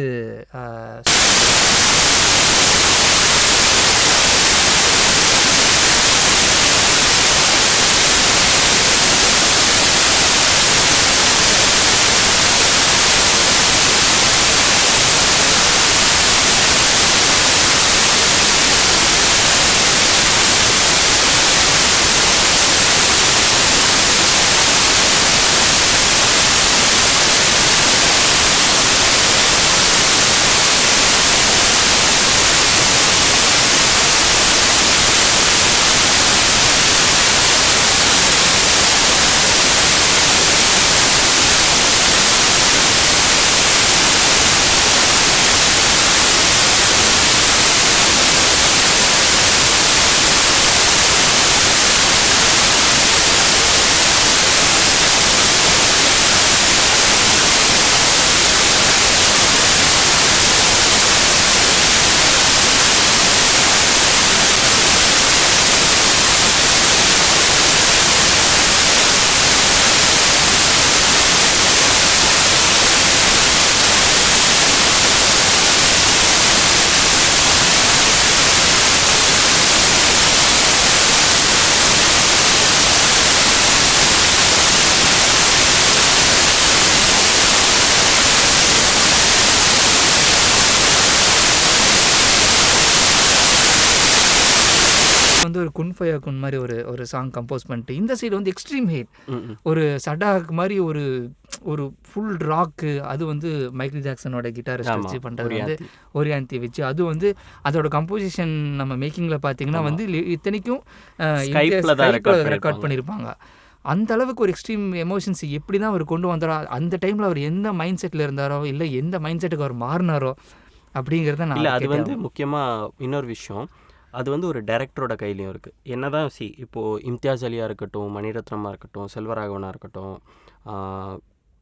வந்து ஒரு குன் ஃபயா குன் மாதிரி ஒரு சாங் கம்போஸ் பண்ணிட்டு இந்த சைடு வந்து எக்ஸ்ட்ரீம் ஹிட் ஒரு சடாக் மாதிரி ஒரு ஒரு ஃபுல் ராக்கு, அது வந்து மைக்கேல் ஜாக்சனோட கிட்டாரிஸ்ட் வச்சு பண்ணுறது வந்து ஓரியாந்தி வச்சு, அது வந்து அதோட கம்போசிஷன் நம்ம மேக்கிங்கில் பார்த்தீங்கன்னா வந்து இத்தனைக்கும் ரெக்கார்ட் பண்ணியிருப்பாங்க. அந்த அளவுக்கு ஒரு எக்ஸ்ட்ரீம் எமோஷன்ஸ் எப்படி தான் அவர் கொண்டு வந்தாரோ, அந்த டைமில் அவர் எந்த மைண்ட் செட்டில் இருந்தாரோ இல்லை எந்த மைண்ட் செட்டுக்கு அவர் மாறினாரோ அப்படிங்கிறத நான் இல்லை. அது வந்து முக்கியமாக இன்னொரு விஷயம், அது வந்து ஒரு டைரக்டரோட கையிலையும் இருக்குது. என்ன தான் இப்போது இம்தியாஸ் அலியாக இருக்கட்டும், மணிரத்னமாக இருக்கட்டும், செல்வராகவனாக இருக்கட்டும்,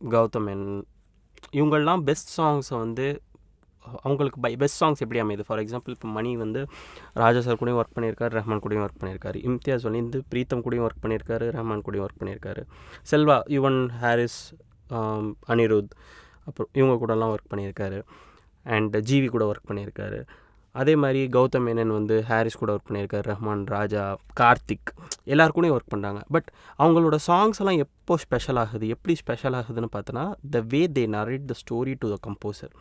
கௌதம் மேனன், இவங்கள்லாம் பெஸ்ட் சாங்ஸை வந்து அவங்களுக்கு பெஸ்ட் சாங்ஸ் எப்படி அமையுது. ஃபார் எக்ஸாம்பிள் இப்போ மணி வந்து ராஜா சார் கூடயும் ஒர்க் பண்ணியிருக்காரு, ரஹ்மான் கூடயும் ஒர்க் பண்ணியிருக்காரு. இம்தியாஸ் வந்து பிரீத்தம் கூடயும் ஒர்க் பண்ணியிருக்காரு, ரஹ்மான் கூடயும் ஒர்க் பண்ணியிருக்காரு. செல்வா, யுவன் ஹாரிஸ், அனிருத், அப்புறம் இவங்க கூடலாம் ஒர்க் பண்ணியிருக்காரு. அண்ட் ஜிவி கூட ஒர்க் பண்ணியிருக்காரு. அதே மாதிரி கௌதம் மேனன் வந்து ஹாரிஸ் கூட ஒர்க் பண்ணியிருக்காரு, ரஹ்மான், ராஜா, கார்த்திக், எல்லாருக்கூடையும் ஒர்க் பண்ணுறாங்க. பட் அவங்களோட சாங்ஸ் எல்லாம் எப்போ ஸ்பெஷல் ஆகுது, எப்படி ஸ்பெஷல் ஆகுதுன்னு பார்த்தோன்னா, the way they narrate the story to the composer.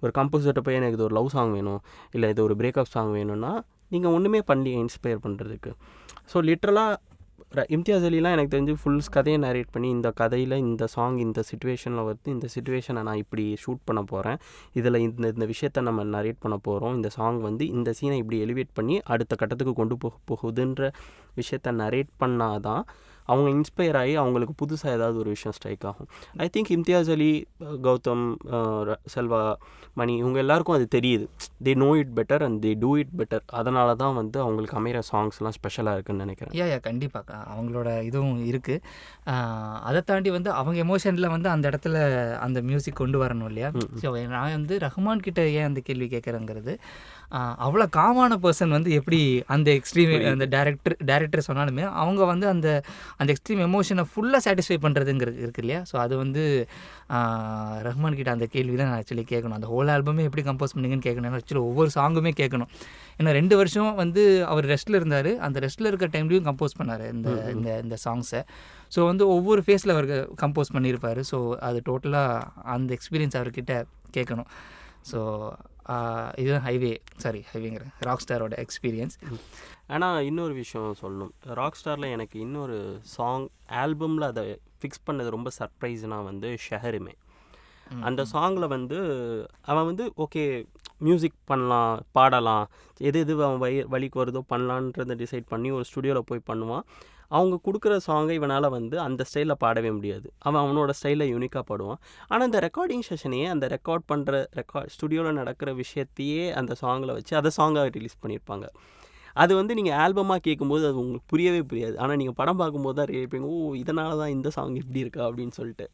ஒரு கம்போசர்கிட்ட போய் எனக்கு இது ஒரு லவ் சாங் வேணும், இல்லை இது ஒரு பிரேக்கப் சாங் வேணும்னா நீங்கள் ஒன்றுமே பண்ணி இன்ஸ்பயர் பண்ணுறதுக்கு. ஸோ லிட்ரலாக இம்தியாஸ் அலிலாம் எனக்கு தெரிஞ்சு ஃபுல்ஸ் கதையை நரேட் பண்ணி, இந்த கதையில் இந்த சாங் இந்த சுச்சுவேஷனில் வந்து இந்த சுச்சுவேஷனை நான் இப்படி ஷூட் பண்ண போகிறேன், இதில் இந்த விஷயத்தை நம்ம நரேட் பண்ண போகிறோம், இந்த சாங் வந்து இந்த சீனை இப்படி எலிவேட் பண்ணி அடுத்த கட்டத்துக்கு கொண்டு போகுதுன்ற விஷயத்தை நரேட் பண்ணாதான் அவங்க இன்ஸ்பயர் ஆகி அவங்களுக்கு புதுசாக ஏதாவது ஒரு விஷயம் ஸ்ட்ரைக் ஆகும். ஐ திங்க் இம்தியாஸ் அலி, கௌதம், செல்வா, மணி, இவங்க எல்லாருக்கும் அது தெரியுது. They know it better and they do it better. அதனால தான் வந்து அவங்களுக்கு அமைகிற சாங்ஸ்லாம் ஸ்பெஷலாக இருக்குதுன்னு நினைக்கிறேன். யா கண்டிப்பாக அவங்களோட இதுவும் இருக்குது. அதை தாண்டி வந்து அவங்க எமோஷனில் வந்து அந்த இடத்துல அந்த மியூசிக் கொண்டு வரணும் இல்லையா. ஸோ நான் வந்து ரஹ்மான் கிட்ட ஏன் அந்த கேள்வி கேட்குறேங்கிறது, அவ்வளோ காமான பர்சன் வந்து எப்படி அந்த எக்ஸ்ட்ரீம் அந்த டேரக்டர் சொன்னாலுமே அவங்க வந்து அந்த எக்ஸ்ட்ரீம் எமோஷனை ஃபுல்லாக சாட்டிஸ்ஃபை பண்ணுறதுங்கிறது இருக்குது இல்லையா. ஸோ அது வந்து ரஹ்மான் கிட்ட அந்த கேள்வி தான் நான் ஆக்சுவலி கேட்கணும். அந்த ஹோல் ஆல்பமே எப்படி கம்போஸ் பண்ணிங்கன்னு கேட்கணும். ஏன்னா ஆக்சுவலி ஒவ்வொரு சாங்குமே கேட்கணும். ஏன்னா 2 வருஷம் வந்து அவர் ரெஸ்ட்டில் இருந்தார். அந்த ரெஸ்ட்டில் இருக்க டைம்லேயும் கம்போஸ் பண்ணார் இந்த சாங்ஸை. ஸோ வந்து ஒவ்வொரு ஃபேஸில் அவர் கம்போஸ் பண்ணியிருப்பார். ஸோ அது டோட்டலாக அந்த எக்ஸ்பீரியன்ஸ் அவர்கிட்ட கேட்கணும். ஸோ இதுதான் ஹைவேங்கிற ராக் ஸ்டாரோட எக்ஸ்பீரியன்ஸ். ஆனால் இன்னொரு விஷயம் சொல்லணும், ராக் ஸ்டாரில் எனக்கு இன்னொரு சாங் ஆல்பமில் அதை ஃபிக்ஸ் பண்ணது ரொம்ப சர்ப்ரைஸ்னால் வந்து ஷஹருமே. அந்த சாங்கில் வந்து அவன் வந்து ஓகே மியூசிக் பண்ணலாம், பாடலாம், எது அவன் வழிக்கு வருதோ பண்ணலான்றதை டிசைட் பண்ணி ஒரு ஸ்டுடியோவில் போய் பண்ணுவான். அவங்க கொடுக்குற சாங்கை இவனால் வந்து அந்த ஸ்டைலில் பாடவே முடியாது. அவனோட ஸ்டைலில் யூனிக்காக பாடுவான். ஆனால் இந்த ரெக்கார்டிங் செஷனையே அந்த ரெக்கார்ட் பண்ணுற ஸ்டுடியோவில் நடக்கிற விஷயத்தையே அந்த சாங்கில் வச்சு அதை சாங்காக ரிலீஸ் பண்ணியிருப்பாங்க. அது வந்து நீங்கள் ஆல்பமாக கேட்கும்போது அது உங்களுக்கு புரியவே புரியாது. ஆனால் நீங்கள் படம் பார்க்கும்போது தான் ரியல் ஓ இதனால தான் இந்த சாங் இப்படி இருக்கா அப்படின்னு சொல்லிட்டு.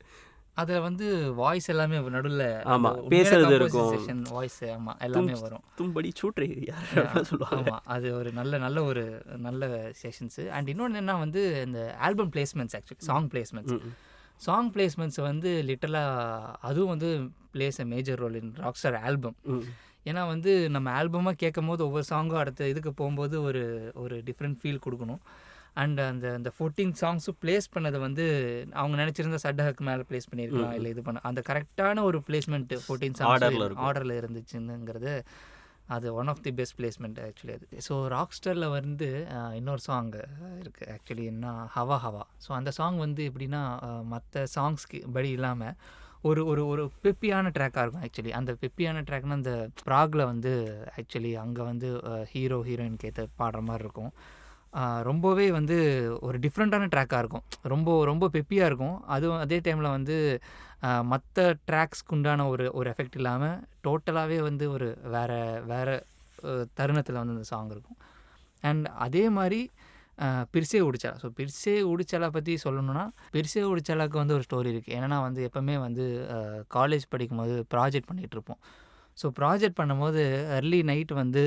அதில் வந்து வாய்ஸ் எல்லாமே நடுவில் ஆமாம் பேசுறது இருக்கும், வாய்ஸ் ஆமாம் எல்லாமே வரும். தும்படி சூட்ரு யாரும் சொல்லுவாங்க. ஆமாம் அது ஒரு நல்ல செஷன்ஸு. அண்ட் இன்னொன்று என்ன வந்து இந்த album placements, actually song placements வந்து லிட்டரலாக அதுவும் வந்து plays a major role in rock star album. ஏன்னா வந்து நம்ம ஆல்பமாக கேட்கும் போது ஒவ்வொரு சாங்கும் அடுத்த இதுக்கு போகும்போது ஒரு டிஃப்ரெண்ட் ஃபீல் கொடுக்கணும். அண்ட் அந்த 14 சாங்ஸும் ப்ளேஸ் பண்ணதை வந்து அவங்க நினச்சிருந்த சட்டஹக்கு மேலே ப்ளேஸ் பண்ணியிருக்கலாம், இல்லை இது பண்ண அந்த கரெக்டான ஒரு பிளேஸ்மெண்ட் 14 சாங்ஸ் ஆர்டரில் இருந்துச்சுங்கிறது அது one of the best placement actually அது. ஸோ ராக் ஸ்டாரில் வந்து இன்னொரு சாங் இருக்குது ஆக்சுவலி, என்ன ஹவா. ஸோ அந்த சாங் வந்து எப்படின்னா மற்ற சாங்ஸ்க்கு படி இல்லாமல் ஒரு ஒரு ஒரு பெப்பியான ட்ராக்காக இருக்கும் ஆக்சுவலி. அந்த பெப்பியான ட்ராக்னால் அந்த ப்ராகில் வந்து ஆக்சுவலி அங்கே வந்து ஹீரோயினுக்கு ஏற்ற பாடுற மாதிரி இருக்கும். ரொம்பவே வந்து ஒரு டிஃப்ரெண்ட்டான ட்ராக்காக இருக்கும், ரொம்ப பெப்பியாக இருக்கும். அதுவும் அதே டைமில் வந்து மற்ற ட்ராக்ஸ்க்கு உண்டான ஒரு எஃபெக்ட் இல்லாமல் டோட்டலாகவே வந்து ஒரு வேறு தருணத்தில் வந்து அந்த சாங் இருக்கும். அண்ட் அதே மாதிரி பிர்சே உடிச்சாலா. ஸோ பிர்சே உடிச்சாலா பற்றி சொல்லணுன்னா, பிர்சே உடிச்சாலாவுக்கு வந்து ஒரு ஸ்டோரி இருக்குது. ஏன்னா வந்து எப்போவுமே வந்து காலேஜ் படிக்கும்போது ப்ராஜெக்ட் பண்ணிகிட்ருப்போம். ஸோ ப்ராஜெக்ட் பண்ணும்போது அர்லி நைட் வந்து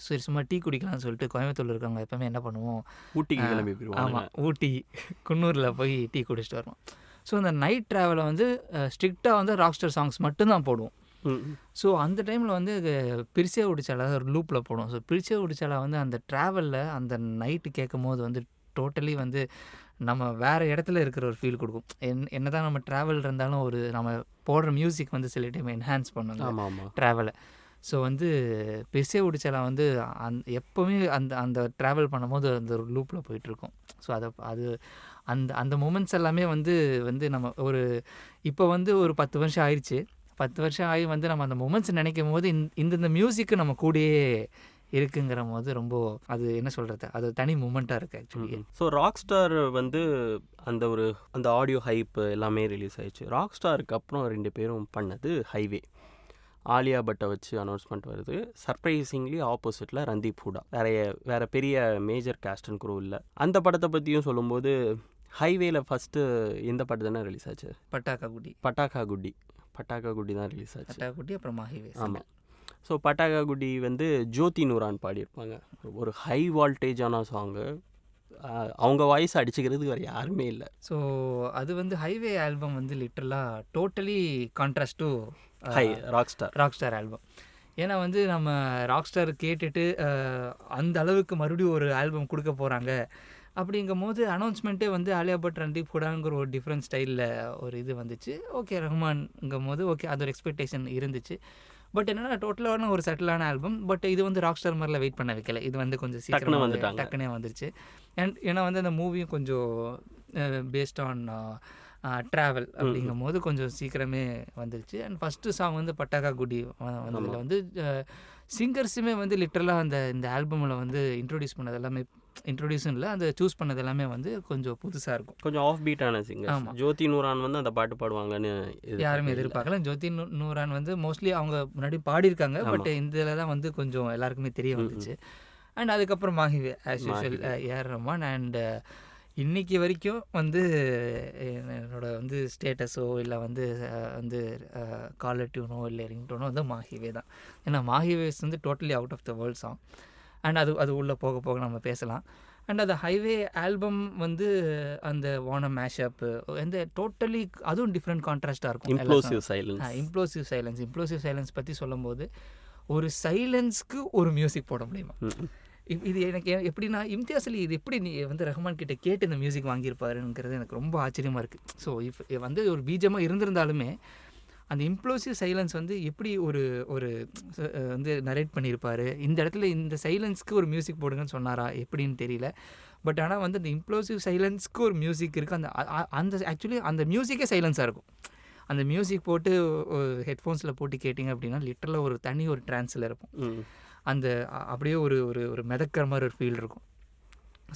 சரி சும்மா டீ குடிக்கலாம்னு சொல்லிட்டு கோயம்புத்தூரில் இருக்கவங்க எப்போவுமே என்ன பண்ணுவோம், ஊட்டிக்கு கிளம்பி போயிடுவோம். ஆமாம் ஊட்டி குன்னூரில் போய் டீ குடிச்சிட்டு வருவோம். ஸோ அந்த நைட் ட்ராவலை வந்து ஸ்ட்ரிக்டாக வந்து ராக் ஸ்டார் சாங்ஸ் மட்டும்தான் போடுவோம். ஸோ அந்த டைமில் வந்து பிர்சே உடிச்சாலா ஒரு லூப்பில் போடும். ஸோ பிர்சே உடிச்சாலா வந்து அந்த ட்ராவலில் அந்த நைட்டு கேட்கும் போது வந்து டோட்டலி வந்து நம்ம வேறு இடத்துல இருக்கிற ஒரு ஃபீல் கொடுக்கும். என்ன தான் நம்ம ட்ராவல் இருந்தாலும் ஒரு நம்ம போடுற மியூசிக் வந்து சில டைம் என்ஹான்ஸ் பண்ணுங்க ட்ராவலை. ஸோ வந்து பெருசே உடிச்சலாம் வந்து எப்போவுமே அந்த அந்த ட்ராவல் பண்ணும்போது அந்த ஒரு லூப்பில் போயிட்டுருக்கோம். ஸோ அது அந்த அந்த மூமெண்ட்ஸ் எல்லாமே வந்து வந்து நம்ம ஒரு இப்போ வந்து ஒரு 10 வருஷம் ஆயிடுச்சு. 10 வருஷம் ஆகி வந்து நம்ம அந்த மூமெண்ட்ஸ் நினைக்கும்போது இந்த மியூசிக்கு நம்ம கூடயே இருக்குங்கிற போது ரொம்ப அது என்ன சொல்கிறது, அது தனி மூமெண்ட்டாக இருக்குது ஆக்சுவலி. ஸோ ராக் ஸ்டார் வந்து அந்த ஆடியோ ஹைப் எல்லாமே ரிலீஸ் ஆயிடுச்சு. ராக் ஸ்டாருக்கு அப்புறம் 2 பேரும் பண்ணது ஹைவே. ஆலியா பட்டை வச்சு அனௌன்ஸ்மெண்ட் வருது. சர்ப்ரைசிங்லி ஆப்போசிட்டில் ரந்தீப் ஹூடா. வேற பெரிய மேஜர் கேஸ்ட் அண்ட் க்ரூ இல்லை. அந்த படத்தை பற்றியும் சொல்லும்போது ஹைவேல ஃபஸ்ட்டு எந்த படம் தானே ரிலீஸ் ஆச்சு? பட்டாக்கா குட்டி தான் ரிலீஸ் ஆச்சு. பட்டாக்கா குட்டி அப்புறம் மாஹிவே. ஆமாம். ஸோ பட்டாக்கா குட்டி வந்து ஜோதி நூரான் பாடியிருப்பாங்க. ஒரு ஹை வால்டேஜான சாங்கு. அவங்க வாய்ஸ் அடிச்சுக்கிறதுக்கு வேறு யாருமே இல்லை. ஸோ அது வந்து ஹைவே ஆல்பம் வந்து லிட்டரலாக totally contrast to rock star album. ஏன்னா வந்து நம்ம ராக் ஸ்டார் கேட்டுட்டு அந்த அளவுக்கு மறுபடியும் ஒரு ஆல்பம் கொடுக்க போகிறாங்க அப்படிங்கும் போது அனௌன்ஸ்மெண்ட்டே வந்து ஆலியா பட் ரந்தீப் ஹூடாங்கிற ஒரு டிஃப்ரெண்ட் ஸ்டைலில் ஒரு இது வந்துச்சு. ஓகே ரஹ்மான்ங்கும் போது ஓகே அது ஒரு எக்ஸ்பெக்டேஷன் இருந்துச்சு. பட் என்னென்னா டோட்டலான ஒரு செட்டிலான ஆல்பம். பட் இது வந்து ராக் ஸ்டார் மாதிரிலாம் வெயிட் பண்ண வைக்கல. இது வந்து கொஞ்சம் சீக்கிரம் டக்குனே வந்துருச்சு. அண்ட் ஏன்னா வந்து அந்த மூவியும் கொஞ்சம் பேஸ்ட் ஆன் ட்ராவல் அப்படிங்கும் போது கொஞ்சம் சீக்கிரமே வந்துருச்சு. அண்ட் ஃபஸ்ட்டு சாங் வந்து பட்டாக்கா குடி வந்ததில் வந்து சிங்கர்ஸுமே வந்து லிட்டரலாக இந்த ஆல்பமில் வந்து இன்ட்ரோடியூஸும் இல்லை, அந்த சூஸ் பண்ணது எல்லாமே வந்து கொஞ்சம் புதுசாக இருக்கும். கொஞ்சம் ஆஃப் பீட்டான சிங்கர். ஆமாம். ஜோதி நூரான் வந்து அந்த பாட்டு பாடுவாங்கன்னு யாருமே எதிர்பார்க்கல. ஜோதி நூரான் வந்து மோஸ்ட்லி அவங்க முன்னாடி பாடியிருக்காங்க. பட் இதில் தான் வந்து கொஞ்சம் எல்லாருக்குமே தெரிய வந்துச்சு. அண்ட் அதுக்கப்புறம் மாஹிவே as usual AR Rahman. And இன்றைக்கி வரைக்கும் வந்து என்னோட வந்து ஸ்டேட்டஸோ இல்லை வந்து காலர் டியூனோ இல்லை ரிங்டோனோ வந்து மாஹிவே தான். ஏன்னா மாஹிவேஸ் வந்து totally out of the world song. And அது உள்ளே போக நம்ம பேசலாம். அண்ட் அந்த ஹைவே ஆல்பம் வந்து அந்த வானம் மேஷப்பு வந்து டோட்டலி அதுவும் டிஃப்ரெண்ட் கான்ட்ராஸ்டாக இருக்கும். இம்ப்ளோசிவ் சைலன்ஸ் பற்றி சொல்லும்போது ஒரு சைலன்ஸ்க்கு ஒரு மியூசிக் போட முடியுமா? இது எனக்கு எப்படின்னா இம்தியாஸ் அலி இது எப்படி நீ வந்து ரஹ்மான் கிட்ட கேட்டு இந்த மியூசிக் வாங்கியிருப்பாருங்கிறது எனக்கு ரொம்ப ஆச்சரியமாக இருக்குது. ஸோ வந்து ஒரு பீஜமாக இருந்திருந்தாலுமே அந்த இம்ப்ளோசிவ் சைலன்ஸ் வந்து எப்படி ஒரு வந்து நரேட் பண்ணியிருப்பார். இந்த இடத்துல இந்த சைலன்ஸ்க்கு ஒரு மியூசிக் போடுங்கன்னு சொன்னாரா எப்படின்னு தெரியல. பட் ஆனால் வந்து அந்த இம்ப்ளோசிவ் சைலன்ஸ்க்கு ஒரு மியூசிக் இருக்குது. அந்த ஆக்சுவலி அந்த மியூசிக்கே சைலன்ஸாக இருக்கும். அந்த மியூசிக் போட்டு ஹெட்ஃபோன்ஸில் போட்டு கேட்டிங்க அப்படின்னா லிட்டரலாக ஒரு தனி ஒரு ட்ரான்ஸில் இருக்கும். அந்த அப்படியே ஒரு மிதக்கிற மாதிரி ஒரு ஃபீல் இருக்கும்.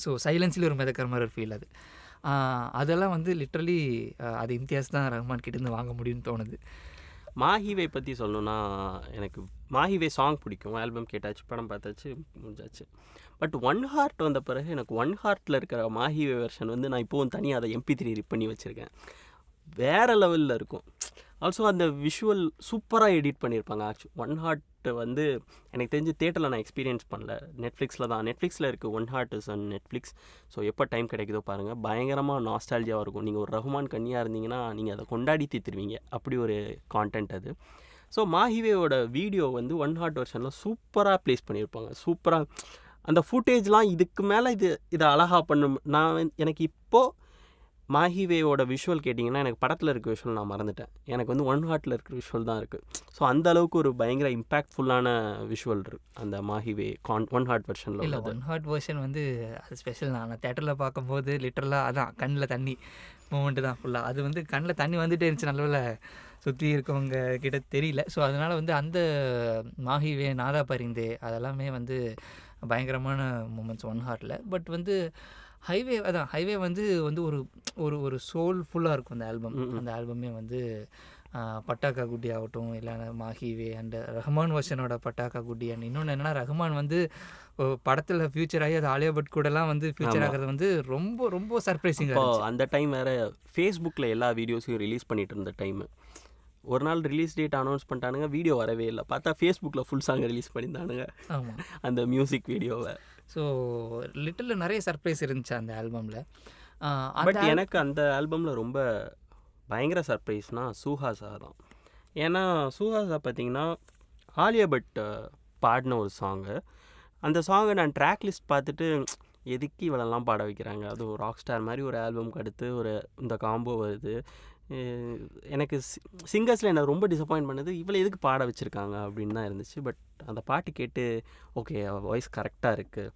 ஸோ சைலன்ஸ்லேயே ஒரு மிதக்கிற மாதிரி ஒரு ஃபீல் அது. அதெல்லாம் வந்து லிட்ரலி அது இம்தியாஸ் தான் ரஹ்மான் கிட்டேருந்து வாங்க முடியும்னு தோணுது. மாஹிவே பற்றி சொல்லணுன்னா எனக்கு மாஹிவே சாங் பிடிக்கும். ஆல்பம் கேட்டாச்சு, படம் பார்த்தாச்சு, முடிஞ்சாச்சு. பட் ஒன் ஹார்ட் வந்த பிறகு எனக்கு ஒன் ஹார்ட்டில் இருக்கிற மாஹிவே வெர்ஷன் வந்து நான் இப்போவும் தனியாக அதை MP3 ரிப் பண்ணி வச்சுருக்கேன். வேறு லெவலில் இருக்கும். ஆல்சோ அந்த விஷுவல் சூப்பராக எடிட் பண்ணியிருப்பாங்க. ஒன் ஹார்ட் வந்து எனக்கு தெரிஞ்சு தேட்டரில் நான் எக்ஸ்பீரியன்ஸ் பண்ணல. நெட்ஃப்ளிக்ஸில் இருக்குது. One heart is on Netflix. So எப்போ டைம் கிடைக்குதோ பாருங்கள். பயங்கரமாக நாஸ்டாலஜியாக இருக்கும். நீங்கள் ஒரு ரஹ்மான் கன்னியாக இருந்தீங்கன்னா நீங்கள் அதை கொண்டாடி தீர்த்துருவீங்க. அப்படி ஒரு கான்டென்ட் அது. ஸோ மாஹிவேயோட வீடியோ வந்து ஒன் ஹார்ட் வெர்ஷனில் சூப்பராக ப்ளேஸ் பண்ணியிருப்பாங்க. சூப்பராக அந்த ஃபுட்டேஜ்லாம் இதுக்கு மேலே இதை அழகாக பண்ணும். எனக்கு இப்போது மாஹிவேயோட விஷுவல் கேட்டிங்கன்னா எனக்கு படத்தில் இருக்க விஷுவல் நான் மறந்துட்டேன். எனக்கு வந்து ஒன் ஹார்ட்டில் இருக்கிற விஷுவல் தான் இருக்குது. ஸோ அந்த அளவுக்கு ஒரு பயங்கர இம்பேக்ட்ஃபுல்லான விஷுவல் இருக்குது அந்த மாஹிவே ஒன் ஹார்ட் வெர்ஷனில். இல்லை, ஒன் ஹார்ட் வெர்ஷன் வந்து அது ஸ்பெஷல் தான். நான் தேட்டரில் பார்க்கும்போது லிட்டரலாக அதான் கண்ணில் தண்ணி மூமெண்ட்டு தான் ஃபுல்லாக. அது வந்து கண்ணில் தண்ணி வந்துட்டே இருந்துச்சு. நல்ல சுற்றி இருக்கவங்க கிட்ட தெரியல. ஸோ அதனால் வந்து அந்த மாஹிவே நாதா பரிந்தே அதெல்லாமே வந்து பயங்கரமான மூமெண்ட்ஸ் ஒன் ஹார்ட்டில். பட் வந்து ஹைவே வந்து ஒரு சோல்ஃபுல்லாக இருக்கும் அந்த ஆல்பம். அந்த ஆல்பமே வந்து பட்டாக்கா குட்டி ஆகட்டும், இல்லைன்னா மாஹிவே அண்ட் ரஹ்மான் வெர்ஷனோட பட்டாக்கா குட்டி. அண்ட் இன்னொன்று என்னென்னா ரஹ்மான் வந்து படத்தில் ஃபியூச்சர் ஆகி அது ஆலியா பட் கூடலாம் வந்து ஃபியூச்சர் ஆகிறது வந்து ரொம்ப ரொம்ப சர்ப்ரைசிங்காக இருக்கும். அந்த டைம் வேறு ஃபேஸ்புக்கில் எல்லா வீடியோஸையும் ரிலீஸ் பண்ணிட்டு இருந்த டைமு. ஒரு நாள் ரிலீஸ் டேட் அனௌன்ஸ் பண்ணிட்டானுங்க, வீடியோ வரவே இல்லை. பார்த்தா ஃபேஸ்புக்கில் ஃபுல் சாங் ரிலீஸ் பண்ணியிருந்தானுங்க. ஆமாம், அந்த மியூசிக் வீடியோவை. ஸோ லிட்டில் நிறைய சர்ப்ரைஸ் இருந்துச்சு அந்த ஆல்பமில். பட் எனக்கு அந்த ஆல்பமில் ரொம்ப பயங்கர சர்ப்ரைஸ்னால் சுஹாசா தான். ஏன்னா சுஹாசா பார்த்திங்கன்னா ஆலியா பட் பாடின ஒரு சாங்கு. அந்த சாங்கை நான் ட்ராக் லிஸ்ட் பார்த்துட்டு எதுக்கு இவளெல்லாம் பாட வைக்கிறாங்க, அதுவும் ராக் ஸ்டார் மாதிரி ஒரு ஆல்பம்க்கு அடுத்து இந்த காம்போ வருது, எனக்கு சிங்கர்ஸில் என்ன ரொம்ப டிசப்பாயிண்ட் பண்ணது இவளை எதுக்கு பாட வச்சுருக்காங்க அப்படின்னு தான் இருந்துச்சு. பட் அந்த பாட்டு கேட்டு ஓகே அவள் வாய்ஸ் கரெக்டாக இருக்குது.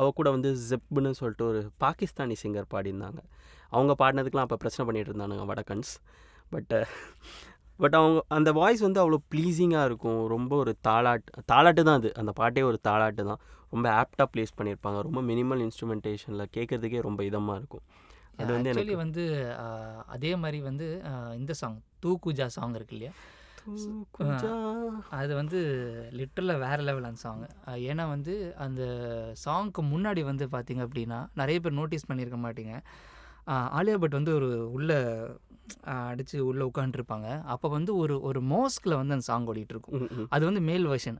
அவள் கூட வந்து ஜெப்னு சொல்லிட்டு ஒரு பாகிஸ்தானி சிங்கர் பாடியிருந்தாங்க. அவங்க பாடினதுக்கெலாம் அப்போ பிரச்சனை பண்ணிகிட்டு இருந்தானுங்க வடக்கன்ஸ். பட் அவங்க அந்த வாய்ஸ் வந்து அவ்வளோ ப்ளீஸிங்காக இருக்கும். ரொம்ப ஒரு தாலாட்டு தான் அது. அந்த பாட்டே ஒரு தாலாட்டு தான். ரொம்ப ஆப்டாக ப்ளேஸ் பண்ணியிருப்பாங்க. ரொம்ப மினிமல் இன்ஸ்ட்ருமெண்டேஷனில் கேட்குறதுக்கே ரொம்ப இதமாக இருக்கும். அது வந்து ஆக்சுவலி எனக்கு வந்து அதே மாதிரி வந்து இந்த சாங் தூக்குஜா சாங் இருக்கு இல்லையா, தூக்குஜா. அது வந்து லிட்டரில் வேறு லெவல் அந்த சாங். ஏன்னா வந்து அந்த சாங்க்கு முன்னாடி வந்து பார்த்தீங்க அப்படின்னா நிறைய பேர் நோட்டீஸ் பண்ணியிருக்க மாட்டீங்க, ஆலியா பட் வந்து ஒரு உள்ளே அடித்து உள்ளே உட்காந்துருப்பாங்க. அப்போ வந்து ஒரு மோஸ்கில் வந்து அந்த சாங் ஓடிட்டுருக்கும். அது வந்து மேல் வெர்ஷன்.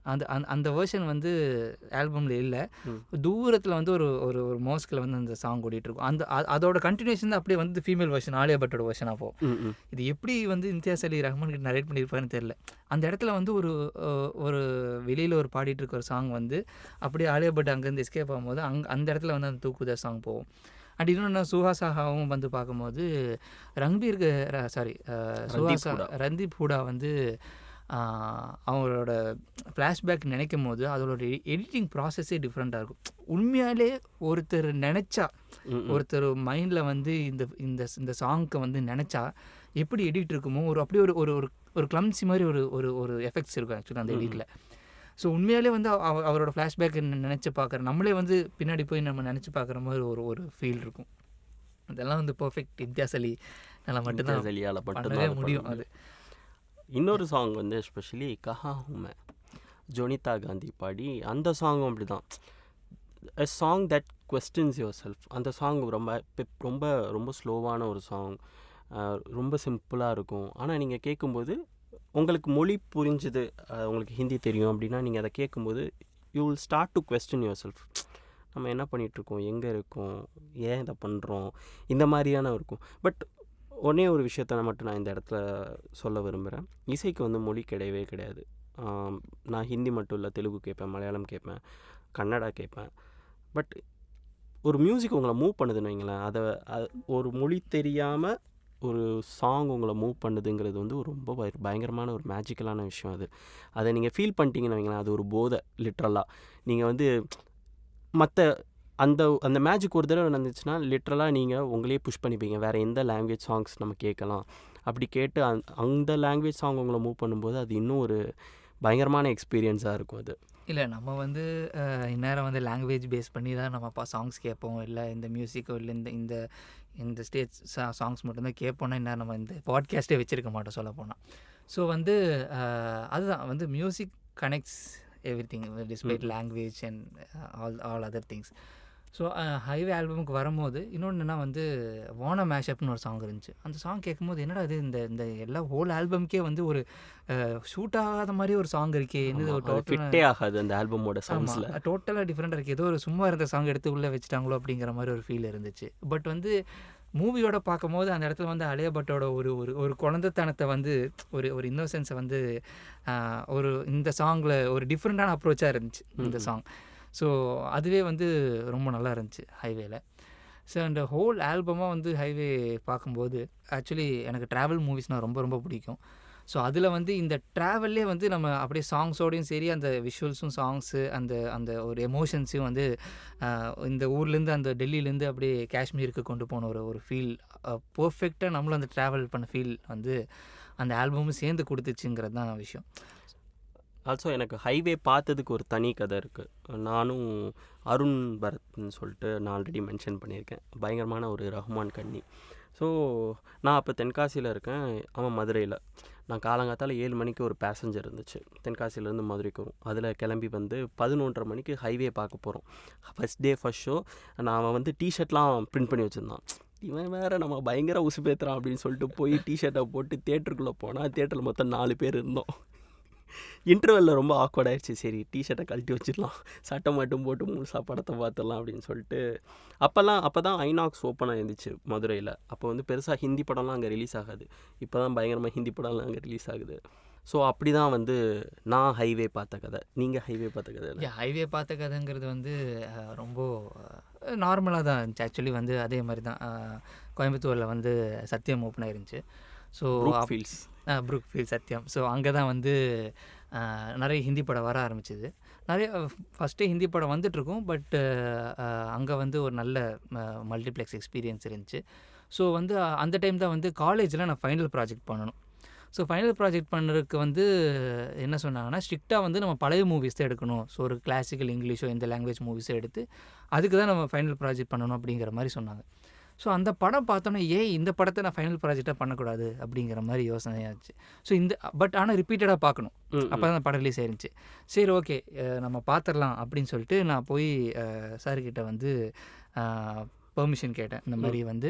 அந்த வெர்ஷன் வந்து ஆல்பமில் இல்லை. தூரத்தில் வந்து ஒரு ஒரு ஒரு மோஸ்கில் வந்து அந்த சாங் ஓடிட்டுருக்கும். அதோட கண்டினியூஷன் தான் அப்படியே வந்து ஃபீமேல் வெர்ஷன், ஆலியா பட்டோட வெர்ஷன். அப்போது இது எப்படி வந்து இம்தியாஸ் அலி ரஹ்மான் கிட்ட நரேட் பண்ணியிருப்பாருன்னு தெரில. அந்த இடத்துல வந்து ஒரு வெளியில் ஒரு பாடிட்டு இருக்க ஒரு சாங் வந்து அப்படியே ஆலியா பட் அங்கேருந்து எஸ்கேப் ஆகும்போது அந்த இடத்துல வந்து அந்த தூக்குதா சாங் போகும். அண்ட் இன்னொன்று சுஹாசாகவும் வந்து பார்க்கும்போது ரந்தீப் ஹூடா வந்து அவங்களோட ஃப்ளாஷ்பேக் நினைக்கும் போது அதோட எடிட்டிங் ப்ராசஸே டிஃப்ரெண்ட்டாக இருக்கும். உண்மையாலே ஒருத்தர் மைண்டில் வந்து இந்த சாங்க்கு வந்து நினச்சா எப்படி எடிட் இருக்குமோ அப்படியே ஒரு கிளம்சி மாதிரி ஒரு எஃபெக்ட்ஸ் இருக்கும் ஆக்சுவலாக அந்த எடிட்டில். ஸோ உண்மையாலே வந்து அவரோட ஃப்ளாஷ்பேக் நினச்சி பார்க்குற நம்மளே வந்து பின்னாடி போய் நம்ம நினச்சி பார்க்குற மாதிரி ஒரு ஃபீல் இருக்கும். அதெல்லாம் வந்து பர்ஃபெக்ட் இம்தியாஸ் அலி நல்லா மட்டும்தான் பண்ணவே முடியும். அது இன்னொரு சாங் வந்து எஸ்பெஷலி கஹா ஹூமே ஜோனிதா காந்தி பாடி அந்த சாங்கும் அப்படி தான். எ song that questions your self. அந்த சாங் ரொம்ப ரொம்ப ஸ்லோவான ஒரு சாங், ரொம்ப சிம்பிளாக இருக்கும். ஆனால் நீங்கள் கேட்கும்போது உங்களுக்கு மொழி புரிஞ்சுது, உங்களுக்கு ஹிந்தி தெரியும் அப்படின்னா நீங்கள் அதை கேட்கும்போது you will start to question your self. நம்ம என்ன பண்ணிகிட்ருக்கோம், எங்கே இருக்கோம், ஏன் இதை பண்ணுறோம், இந்த மாதிரியான இருக்கும். பட் ஒரே ஒரு விஷயத்த மட்டும் நான் இந்த இடத்துல சொல்ல விரும்புகிறேன். இசைக்கு வந்து மொழி கிடையவே கிடையாது. நான் ஹிந்தி மட்டும் இல்லை, தெலுங்கு கேட்பேன், மலையாளம் கேட்பேன், கன்னடா கேட்பேன். பட் ஒரு மியூசிக் உங்களை மூவ் பண்ணுதுன்னு வைங்களேன், அதை ஒரு மொழி தெரியாமல் ஒரு சாங் உங்களை மூவ் பண்ணுதுங்கிறது வந்து ரொம்ப பயங்கரமான ஒரு மேஜிக்கலான விஷயம். அதை நீங்கள் ஃபீல் பண்ணிட்டீங்கன்னு வைங்களேன், அது ஒரு போதை லிட்ரலாக. நீங்கள் வந்து அந்த மேஜிக் ஒரு தடவை நடந்துச்சுன்னா லிட்ரலாக நீங்கள் உங்களையே புஷ் பண்ணிப்பீங்க. வேறு எந்த லாங்குவேஜ் சாங்ஸ் நம்ம கேட்கலாம் அப்படி கேட்டு அந்த லாங்குவேஜ் சாங் உங்களை மூவ் பண்ணும்போது அது இன்னும் ஒரு பயங்கரமான எக்ஸ்பீரியன்ஸாக இருக்கும். அது இல்லை நம்ம வந்து இந்நேரம் வந்து லாங்குவேஜ் பேஸ் பண்ணி தான் நம்ம சாங்ஸ் கேட்போம், இல்லை இந்த மியூசிக்கோ இல்லை இந்த ஸ்டேஜ் சாங்ஸ் மட்டும்தான் கேட்போன்னா இந்நேரம் நம்ம இந்த பாட்காஸ்ட்டே வச்சுருக்க மாட்டோம் சொல்ல போனால். ஸோ வந்து அதுதான் வந்து music connects everything despite language and all other things. So Highway ஆல்பமுக்கு வரும்போது இன்னொன்றுனா வந்து வான மேஷப்னு ஒரு சாங் இருந்துச்சு. அந்த சாங் கேட்கும்போது என்னடா இது இந்த எல்லா ஹோல் ஆல்பம்க்கே வந்து ஒரு ஷூட் ஆகாத மாதிரி ஒரு சாங் இருக்கே, என்னது ஃபிட்டே ஆகாது அந்த ஆல்பமோட சாங்ஸில், டோட்டலாக டிஃப்ரெண்ட்டாக இருக்குது, ஏதோ ஒரு சும்மா இருந்த சாங் எடுத்து உள்ளே வச்சுட்டாங்களோ அப்படிங்கிற மாதிரி ஒரு ஃபீல் இருந்துச்சு. பட் வந்து மூவியோட பார்க்கும்போது அந்த இடத்துல வந்து ஆலியா பட்டோட ஒரு குழந்தைத்தனத்தை வந்து ஒரு இன்னோசென்ஸை வந்து இந்த சாங்கில் ஒரு டிஃப்ரெண்ட்டான அப்ரோச்சாக இருந்துச்சு இந்த சாங். ஸோ அதுவே வந்து ரொம்ப நல்லா இருந்துச்சு ஹைவேல. ஸோ அந்த ஹோல் ஆல்பமாக வந்து ஹைவே பார்க்கும்போது ஆக்சுவலி எனக்கு ட்ராவல் மூவிஸ்னால் ரொம்ப ரொம்ப பிடிக்கும். ஸோ அதில் வந்து இந்த ட்ராவல்லே வந்து நம்ம அப்படியே சாங்ஸோடையும் சரி அந்த விஷுவல்ஸும் சாங்ஸு அந்த ஒரு எமோஷன்ஸையும் வந்து இந்த ஊர்லேருந்து அந்த டெல்லியிலேருந்து அப்படியே காஷ்மீருக்கு கொண்டு போன ஒரு ஃபீல் பர்ஃபெக்டாக நம்மளும் அந்த ட்ராவல் பண்ண ஃபீல் வந்து அந்த ஆல்பமும் சேர்ந்து கொடுத்துச்சுங்கிறது தான் விஷயம். ஆல்சோ எனக்கு ஹைவே பார்த்ததுக்கு ஒரு தனி கதை இருக்குது. நானும் அருண் பரத்னு சொல்லிட்டு நான் ஆல்ரெடி மென்ஷன் பண்ணியிருக்கேன், பயங்கரமான ஒரு ரஹ்மான் கண்ணி. ஸோ நான் அப்போ தென்காசியில் இருக்கேன், அவன் மதுரையில். நான் காலங்காத்தால் 7 மணிக்கு ஒரு பேசஞ்சர் இருந்துச்சு தென்காசியிலேருந்து மதுரைக்கு வரும். அதில் கிளம்பி வந்து 11:30 மணிக்கு ஹைவே பார்க்க போகிறோம். First day first show. அவன் வந்து டிஷர்ட்லாம் பிரிண்ட் பண்ணி வச்சுருந்தான். இவன் வேறு நம்ம பயங்கர உசுப்பேத்துறான் அப்படின்னு சொல்லிட்டு போய் டிஷர்ட்டை போட்டு தேட்டருக்குள்ளே போனால் தேட்டரில் மொத்தம் 4 பேர் இருந்தோம். இன்டர்வெல்லில் ரொம்ப ஆக்வர்ட் ஆயிடுச்சு. சரி டிஷர்ட்டை கழட்டி வச்சிடலாம், சட்டை மட்டும் போட்டு முழுசாக படத்தை பார்த்துடலாம் அப்படின்னு சொல்லிட்டு. அப்போ தான் ஐநாக்ஸ் ஓப்பனாக இருந்துச்சு மதுரையில். அப்போ வந்து பெருசாக ஹிந்தி படம்லாம் அங்கே ரிலீஸ் ஆகாது. இப்போ தான் பயங்கரமாக ஹிந்தி படம்லாம் அங்கே ரிலீஸ் ஆகுது. ஸோ அப்படி தான் வந்து நான் ஹைவே பார்த்த கதை. நீங்கள் ஹைவே பார்த்த கதை? ஹைவே பார்த்த கதைங்கிறது வந்து ரொம்ப நார்மலாக தான் இருந்துச்சு. ஆக்சுவலி வந்து அதே மாதிரி தான் கோயம்புத்தூரில் வந்து சத்தியம் ஓப்பன் ஆயிருந்துச்சு. So Brook Fields. Brook Field Sathyam. So அங்கே தான் வந்து நிறைய ஹிந்தி படம் வர ஆரம்பிச்சிது. நிறைய ஃபஸ்ட்டே ஹிந்தி படம் வந்துட்டுருக்கும். பட் அங்கே வந்து ஒரு நல்ல மல்டிப்ளெக்ஸ் எக்ஸ்பீரியன்ஸ் இருந்துச்சு. ஸோ வந்து அந்த டைம் தான் வந்து காலேஜில் நான் ஃபைனல் ப்ராஜெக்ட் பண்ணணும். ஸோ ஃபைனல் ப்ராஜெக்ட் பண்ணுறதுக்கு வந்து என்ன சொன்னாங்கன்னா, ஸ்ட்ரிக்டாக வந்து நம்ம பழைய மூவிஸ் தான் எடுக்கணும். ஸோ ஒரு கிளாசிக்கல் இங்கிலீஷோ எந்த லாங்குவேஜ் மூவிஸோ எடுத்து அதுக்கு தான் நம்ம ஃபைனல் ப்ராஜெக்ட் பண்ணணும் அப்படிங்கிற மாதிரி சொன்னாங்க. ஸோ அந்த படம் பார்த்தோன்னே, ஏன் இந்த படத்தை நான் ஃபைனல் ப்ராஜெக்டாக பண்ணக்கூடாது அப்படிங்கிற மாதிரி யோசனையாச்சு. ஸோ பட் ஆனால் ரிப்பீட்டடாக பார்க்கணும். அப்போ தான் படம் ரிலீஸ் ஆயிருந்துச்சு. சரி, ஓகே, நம்ம பார்த்துடலாம் அப்படின்னு சொல்லிட்டு நான் போய் சார்கிட்ட வந்து பெர்மிஷன் கேட்டேன். இந்த மாதிரி வந்து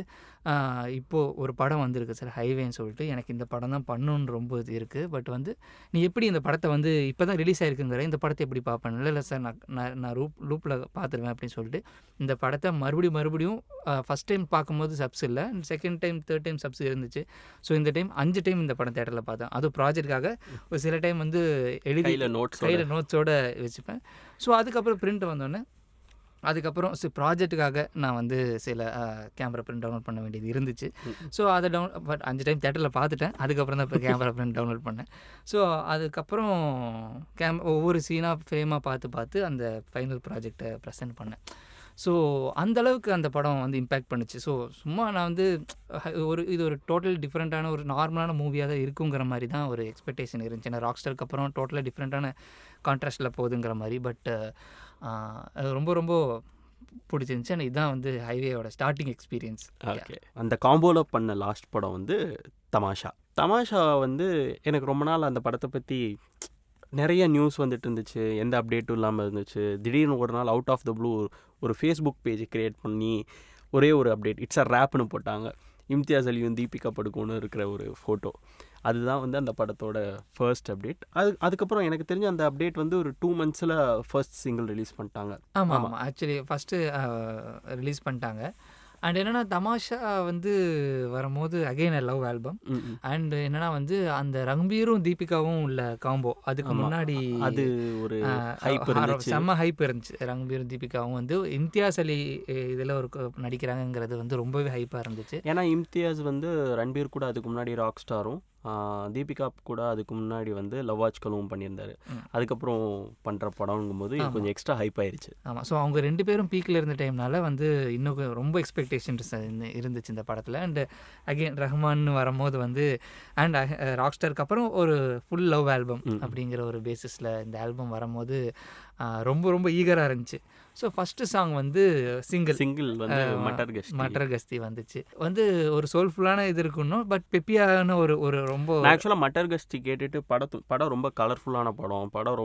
இப்போது ஒரு படம் வந்திருக்கு சார், ஹைவேன்னு சொல்லிட்டு. எனக்கு இந்த படம் தான் பண்ணணுன்னு ரொம்ப இது இருக்குது. பட் வந்து நீ எப்படி இந்த படத்தை வந்து இப்போ தான் ரிலீஸ் ஆகிருக்குங்கிற இந்த படத்தை எப்படி பார்ப்பேன்? இல்லை சார், நான் லூப்பில் பார்த்துருவேன் அப்படின்னு சொல்லிட்டு இந்த படத்தை மறுபடியும் ஃபஸ்ட் டைம் பார்க்கும்போது சப்ஸ் இல்லை, second time third time subs இருந்துச்சு. ஸோ இந்த டைம் 5 டைம் இந்த படம் தேட்டரில் பார்த்தேன். அதுவும் ப்ராஜெக்டுக்காக ஒரு சில டைம் வந்து எழுதி கையில் நோட்ஸோடு வச்சுப்பேன். ஸோ அதுக்கப்புறம் பிரிண்ட் வந்தோடனே அதுக்கப்புறம் ப்ராஜெக்ட்டுக்காக நான் வந்து சில கேமரா பிரிண்ட் டவுன்லோட் பண்ண வேண்டியது இருந்துச்சு. ஸோ அதை பட் 5 டைம் தேட்டரில் பார்த்துட்டேன். அதுக்கப்புறம் தான் இப்போ கேமரா பிரிண்ட் டவுன்லோட் பண்ணேன். ஸோ அதுக்கப்புறம் ஒவ்வொரு சீனாக ஃப்ரேமாக பார்த்து அந்த ஃபைனல் ப்ராஜெக்டை ப்ரெசென்ட் பண்ணேன். ஸோ அந்தளவுக்கு அந்த படம் வந்து இம்பேக்ட் பண்ணுச்சு. ஸோ சும்மா நான் வந்து இது ஒரு டோட்டல் டிஃப்ரெண்ட்டான ஒரு நார்மலான மூவியாக தான் இருக்குங்கிற மாதிரி தான் ஒரு எக்ஸ்பெக்டேஷன் இருந்துச்சு. ஏன்னா ராக்ஸ்டாருக்கு அப்புறம் டோட்டலாக டிஃப்ரெண்ட்டான கான்ட்ராஸ்டில் போகுதுங்கிற மாதிரி. பட் ரொம்ப பிடிச்சிருந்துச்சு. ஆனால் இதுதான் வந்து ஹைவேயோட ஸ்டார்டிங் எக்ஸ்பீரியன்ஸ். ஓகே, அந்த காம்போவில் பண்ண லாஸ்ட் படம் வந்து தமாஷா வந்து எனக்கு ரொம்ப நாள் அந்த படத்தை பற்றி நிறைய நியூஸ் வந்துட்டு இருந்துச்சு, எந்த அப்டேட்டும் இல்லாமல் இருந்துச்சு. திடீர்னு ஒரு நாள் அவுட் ஆஃப் த ப்ளூ ஒரு ஃபேஸ்புக் பேஜ் க்ரியேட் பண்ணி ஒரே ஒரு அப்டேட், இட்ஸ் அ ரேப்னு போட்டாங்க. இம்தியாஸ் அலியும் தீபிகா படுகோன்னு இருக்கிற ஒரு ஃபோட்டோ. அதுதான் வந்து அந்த படத்தோட ஃபர்ஸ்ட் அப்டேட். அதுக்கப்புறம் எனக்கு தெரிஞ்ச அந்த அப்டேட் வந்து ஒரு 2 monthsல ஃபர்ஸ்ட் சிங்கிள் ரிலீஸ் பண்ணிட்டாங்க. ஆமாம், ஆக்சுவலி ஃபஸ்ட்டு ரிலீஸ் பண்ணிட்டாங்க. அண்ட் என்னென்னா, தமாஷா வந்து வரும்போது அகெயின் லவ் ஆல்பம். அண்ட் என்னென்னா வந்து அந்த ரன்பீரும் தீபிகாவும் உள்ள காம்போ அதுக்கு முன்னாடி அது ஒரு செம்ம ஹைப் இருந்துச்சு. ரன்பீரும் தீபிகாவும் வந்து இம்தியாஸ் அலி இதில் ஒரு நடிக்கிறாங்கிறது வந்து ரொம்பவே ஹைப்பாக இருந்துச்சு. ஏன்னா இம்தியாஸ் வந்து ரன்பீர் கூட அதுக்கு முன்னாடி ராக் ஸ்டாரும், தீபிகா கூட அதுக்கு முன்னாடி வந்து லவ் ஆஜ்கலும் பண்ணியிருந்தார். அதுக்கப்புறம் பண்ணுற படம்ங்கும்போது கொஞ்சம் எக்ஸ்ட்ரா ஹைப் ஆயிடுச்சு. ஆமாம். ஸோ அவங்க 2 பேரும் பீக்கில் இருந்த டைம்னால வந்து இன்னும் ரொம்ப எக்ஸ்பெக்டேஷன்ஸ் இருந்துச்சு இந்த படத்தில். அண்டு அகெயின் ரஹ்மான்னு வரும்போது வந்து அண்ட் ராக் ஸ்டாருக்கு அப்புறம் ஒரு ஃபுல் லவ் ஆல்பம் அப்படிங்கிற ஒரு பேசிஸில் இந்த ஆல்பம் வரும்போது ரொம்ப ஈகராக இருந்துச்சு. ஸோ ஃபஸ்ட்டு சாங் வந்து சிங்கிள் வந்து மட்டர் கஸ்தி வந்துச்சு. வந்து ஒரு சோல்ஃபுல்லான இது இருக்கணும், பட் பெப்பியான ஒரு ரொம்ப ஆக்சுவலாக மட்டர் கஸ்தி கேட்டுட்டு படம் ரொம்ப கலர்ஃபுல்லான படம்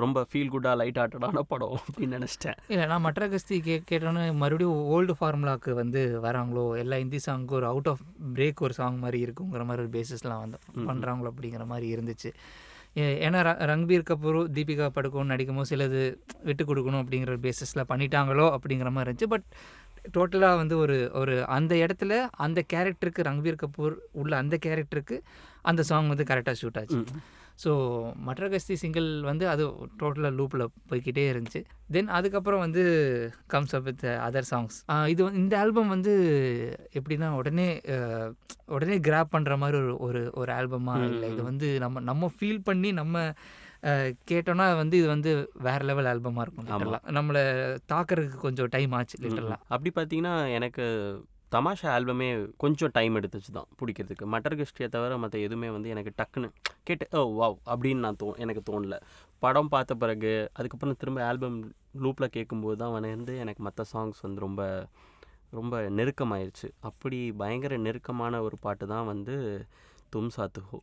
ரொம்ப ஃபீல் குட்டாக லைட் ஹார்ட்டடான படம் அப்படின்னு நினச்சிட்டேன். இல்லை, நான் மட்டர் கஸ்தி கேட்டோன்னே மறுபடியும் ஓல்டு ஃபார்முலாவுக்கு வந்து வராங்களோ, எல்லா ஹிந்தி சாங்க்கும் ஒரு அவுட் ஆஃப் பிரேக் ஒரு சாங் மாதிரி இருக்குங்கிற மாதிரி ஒரு பேசிஸ்லாம் வந்து பண்ணுறாங்களோ அப்படிங்கிற மாதிரி இருந்துச்சு. ஏன்னா ரன்பீர் கபூரும் தீபிகா படுகோன் நடிக்கும்போது சிலது விட்டு கொடுக்கணும் அப்படிங்கிற பேசிஸில் பண்ணிட்டாங்களோ அப்படிங்கிற மாதிரி இருந்துச்சு. பட் டோட்டலாக வந்து ஒரு அந்த இடத்துல அந்த கேரக்டருக்கு, ரன்பீர் கபூர் உள்ள அந்த கேரக்டருக்கு அந்த சாங் வந்து கரெக்டாக ஷூட் ஆச்சு. ஸோ மட்டர் கஸ்தி சிங்கிள் வந்து அது டோட்டலாக லூப்பில் போய்கிட்டே இருந்துச்சு. தென் அதுக்கப்புறம் வந்து comes up with other songs. இந்த ஆல்பம் வந்து எப்படின்னா உடனே கிராப் பண்ணுற மாதிரி ஒரு ஆல்பமாக இல்லை. இது வந்து நம்ம ஃபீல் பண்ணி நம்ம கேட்டோன்னா வந்து இது வந்து வேறு லெவல் ஆல்பமாக இருக்கும். லிட்டரலாக நம்மளை தாக்குறதுக்கு கொஞ்சம் டைம் ஆச்சு. லிட்டரலாக அப்படி பார்த்தீங்கன்னா எனக்கு தமாஷா ஆல்பமே கொஞ்சம் டைம் எடுத்துச்சு தான் பிடிக்கிறதுக்கு. மட்டர் கஸ்டியை தவிர மற்ற எதுவுமே வந்து எனக்கு டக்குன்னு கேட்டு வாவ் அப்படின்னு எனக்கு தோணல. படம் பார்த்த பிறகு அதுக்கப்புறம் திரும்ப ஆல்பம் லூப்பில் கேட்கும்போது தான் வந்து எனக்கு மற்ற சாங்ஸ் வந்து ரொம்ப நெருக்கமாயிருச்சு. அப்படி பயங்கர நெருக்கமான ஒரு பாட்டு தான் வந்து தும் சாத் ஹோ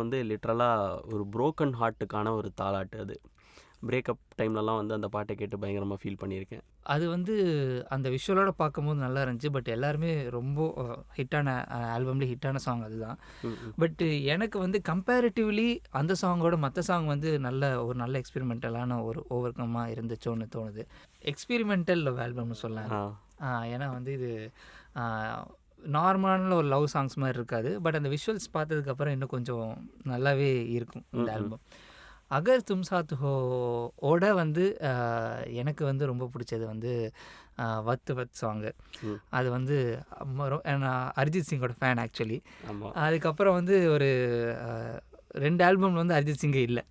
வந்து லிட்ரலாக ஒரு புரோக்கன் ஹார்ட்டுக்கான ஒரு தாலாட்டு. அது பிரேக்கப் டைம்லலாம் வந்து அந்த பாட்டை கேட்டு பயங்கரமாக ஃபீல் பண்ணியிருக்கேன். அது வந்து அந்த விஷுவலோட பார்க்கும்போது நல்லா இருந்துச்சு. பட் எல்லாருமே ரொம்ப ஹிட்டான ஆல்பம்லேயே ஹிட்டான சாங் அதுதான். பட் எனக்கு வந்து கம்பேரிட்டிவ்லி அந்த சாங்கோட மற்ற சாங் வந்து ஒரு நல்ல எக்ஸ்பெரிமெண்டலான ஒரு ஓவர் கம்மாக இருந்துச்சோன்னு தோணுது. எக்ஸ்பெரிமெண்டல் லவ் ஆல்பம்னு சொல்லலாம். ஏன்னா வந்து இது நார்மலான ஒரு லவ் சாங்ஸ் மாதிரி இருக்காது. பட் அந்த விஷுவல்ஸ் பார்த்ததுக்கப்புறம் இன்னும் கொஞ்சம் நல்லாவே இருக்கும் இந்த ஆல்பம். அகர் தும் சாத் ஹோ ஓட வந்து எனக்கு வந்து ரொம்ப பிடிச்சது வந்து வத் வத் சாங்கு. ம். அது வந்து நான் அரிஜித் சிங்கோட ஃபேன் ஆக்சுவலி. ஆமாம் அதுக்கப்புறம் வந்து ஒரு 2 ஆல்பம் வந்து அரிஜித் சிங்கே இல்லை.